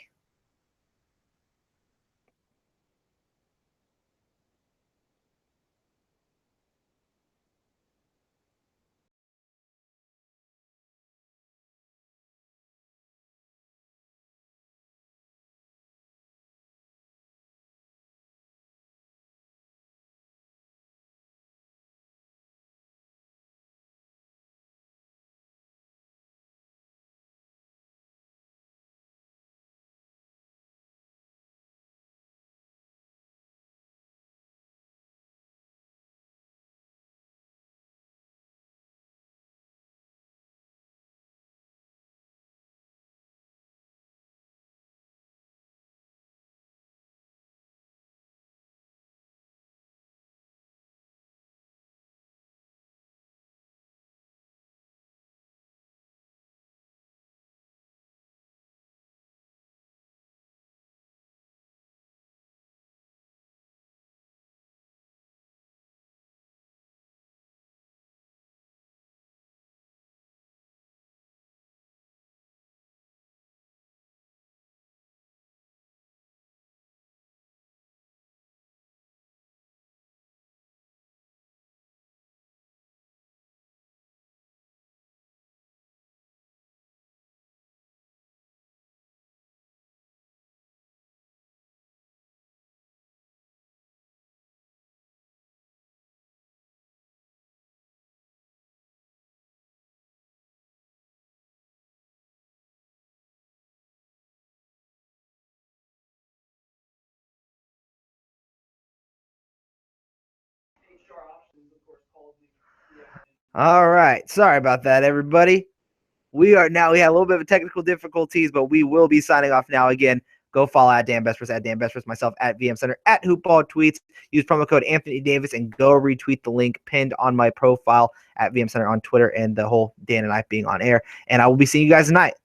All right. Sorry about that, everybody. We had a little bit of technical difficulties, but we will be signing off now. Again, go follow at Dan Besbris, myself at VM Center, at Hoopball Tweets. Use promo code Anthony Davis and go retweet the link pinned on my profile at VM Center on Twitter and the whole Dan and I being on air. And I will be seeing you guys tonight.